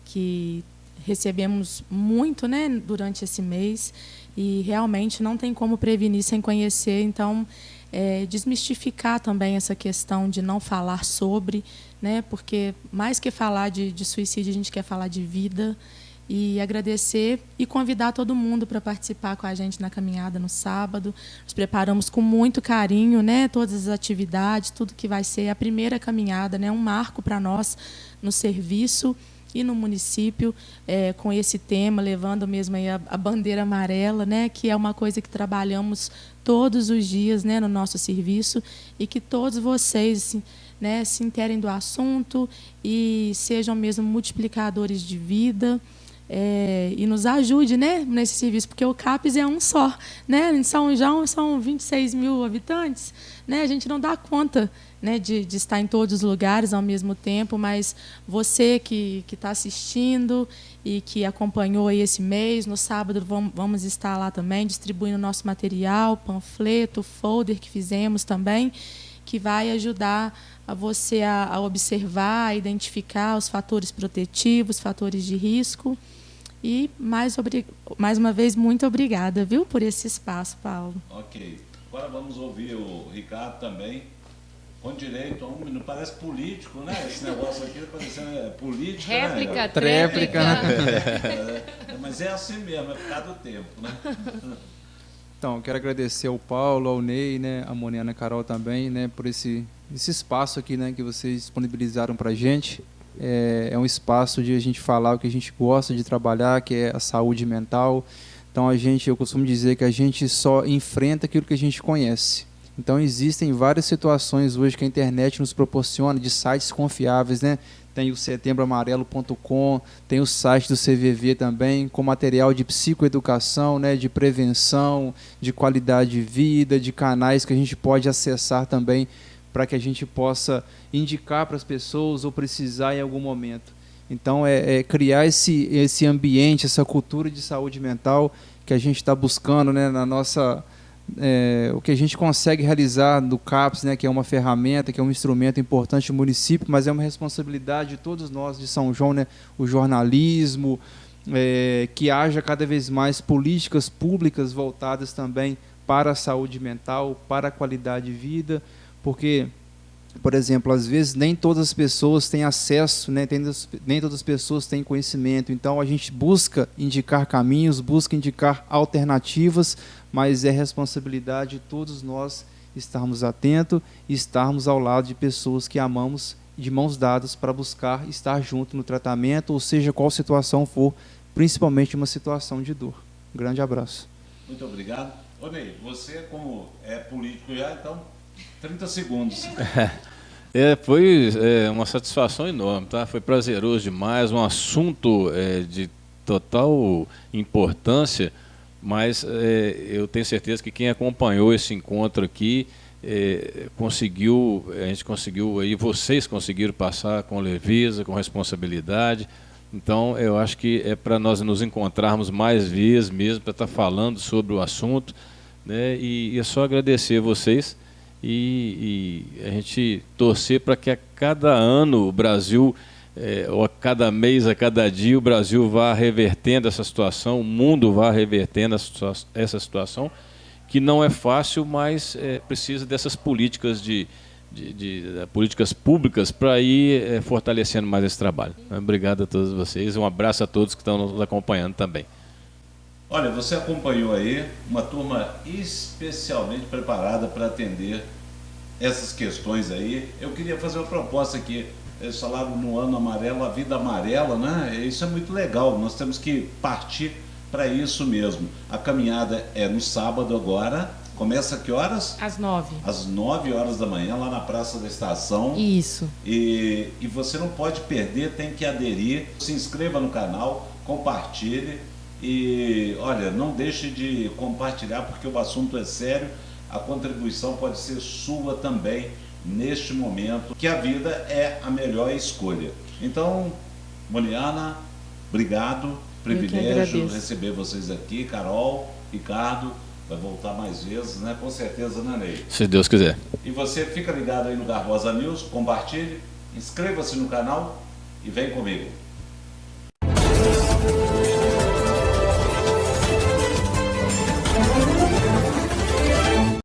que recebemos muito, né, durante esse mês, e realmente não tem como prevenir sem conhecer. Então, desmistificar também essa questão de não falar sobre, né, porque mais que falar de suicídio, a gente quer falar de vida. E agradecer e convidar todo mundo para participar com a gente na caminhada no sábado. Nos preparamos com muito carinho, né, todas as atividades, tudo que vai ser a primeira caminhada, né, um marco para nós no serviço e no município, com esse tema, levando mesmo aí a bandeira amarela, né, que é uma coisa que trabalhamos todos os dias, né, no nosso serviço, e que todos vocês, né, se interem do assunto e sejam mesmo multiplicadores de vida. E nos ajude, né, nesse serviço, porque o CAPES é um só, né? Em São João são 26 mil habitantes, né? A gente não dá conta, né, de estar em todos os lugares ao mesmo tempo, mas você que está assistindo e que acompanhou aí esse mês, no sábado vamos estar lá também distribuindo nosso material, panfleto, folder que fizemos também, que vai ajudar a você a observar, a identificar os fatores protetivos, fatores de risco. E, mais uma vez, muito obrigada, viu, por esse espaço, Paulo. Ok. Agora vamos ouvir o Ricardo também. Com direito a 1 minuto. Parece político, né? Esse negócio aqui está parecendo político, Réplica, né? tréplica. Mas é assim mesmo, é por causa do tempo, né? Então, quero agradecer ao Paulo, ao Ney, né, a Moniana e a Carol também, né, por esse espaço aqui, né, que vocês disponibilizaram para a gente. É um espaço de a gente falar o que a gente gosta de trabalhar, que é a saúde mental. Então, eu costumo dizer que a gente só enfrenta aquilo que a gente conhece. Então, existem várias situações hoje que a internet nos proporciona, de sites confiáveis, né? Tem o setembroamarelo.com, tem o site do CVV também, com material de psicoeducação, né, de prevenção, de qualidade de vida, de canais que a gente pode acessar também para que a gente possa indicar para as pessoas ou precisar em algum momento. Então, criar esse ambiente, essa cultura de saúde mental que a gente está buscando, né, na nossa... o que a gente consegue realizar no CAPES, né, que é uma ferramenta, que é um instrumento importante do município, mas é uma responsabilidade de todos nós de São João, né, o jornalismo, que haja cada vez mais políticas públicas voltadas também para a saúde mental, para a qualidade de vida, porque, por exemplo, às vezes nem todas as pessoas têm acesso, né, nem todas as pessoas têm conhecimento, então a gente busca indicar caminhos, busca indicar alternativas, mas é responsabilidade de todos nós estarmos atentos e estarmos ao lado de pessoas que amamos de mãos dadas para buscar estar junto no tratamento, ou seja, qual situação for, principalmente uma situação de dor. Um grande abraço. Muito obrigado. Ô Ney, você como é político já, então 30 segundos. Foi uma satisfação enorme, tá? Foi prazeroso demais, um assunto de total importância, mas eu tenho certeza que quem acompanhou esse encontro aqui a gente conseguiu, aí vocês conseguiram passar com leveza, com responsabilidade. Então, eu acho que é para nós nos encontrarmos mais vezes mesmo, para estar falando sobre o assunto, né? E é só agradecer a vocês e a gente torcer para que a cada ano o Brasil, ou a cada mês, a cada dia, o Brasil vá revertendo essa situação, o mundo vá revertendo essa situação, que não é fácil, mas precisa dessas políticas políticas públicas para ir fortalecendo mais esse trabalho. Obrigado a todos vocês, um abraço a todos que estão nos acompanhando também. Olha, você acompanhou aí uma turma especialmente preparada para atender essas questões aí. Eu queria fazer uma proposta aqui. Eles falaram no ano amarelo, a vida amarela, né? Isso é muito legal, nós temos que partir para isso mesmo. A caminhada é no sábado agora. Começa a que horas? Às 9. Às 9 horas da manhã, lá na Praça da Estação. Isso. E você não pode perder, tem que aderir. Se inscreva no canal, compartilhe. E, olha, não deixe de compartilhar, porque o assunto é sério. A contribuição pode ser sua também, neste momento, que a vida é a melhor escolha. Então, Moniana, obrigado. Privilégio receber vocês aqui. Carol, Ricardo, vai voltar mais vezes, né? Com certeza, né, Ney? Se Deus quiser. E você fica ligado aí no Garbosa News, compartilhe, inscreva-se no canal e vem comigo.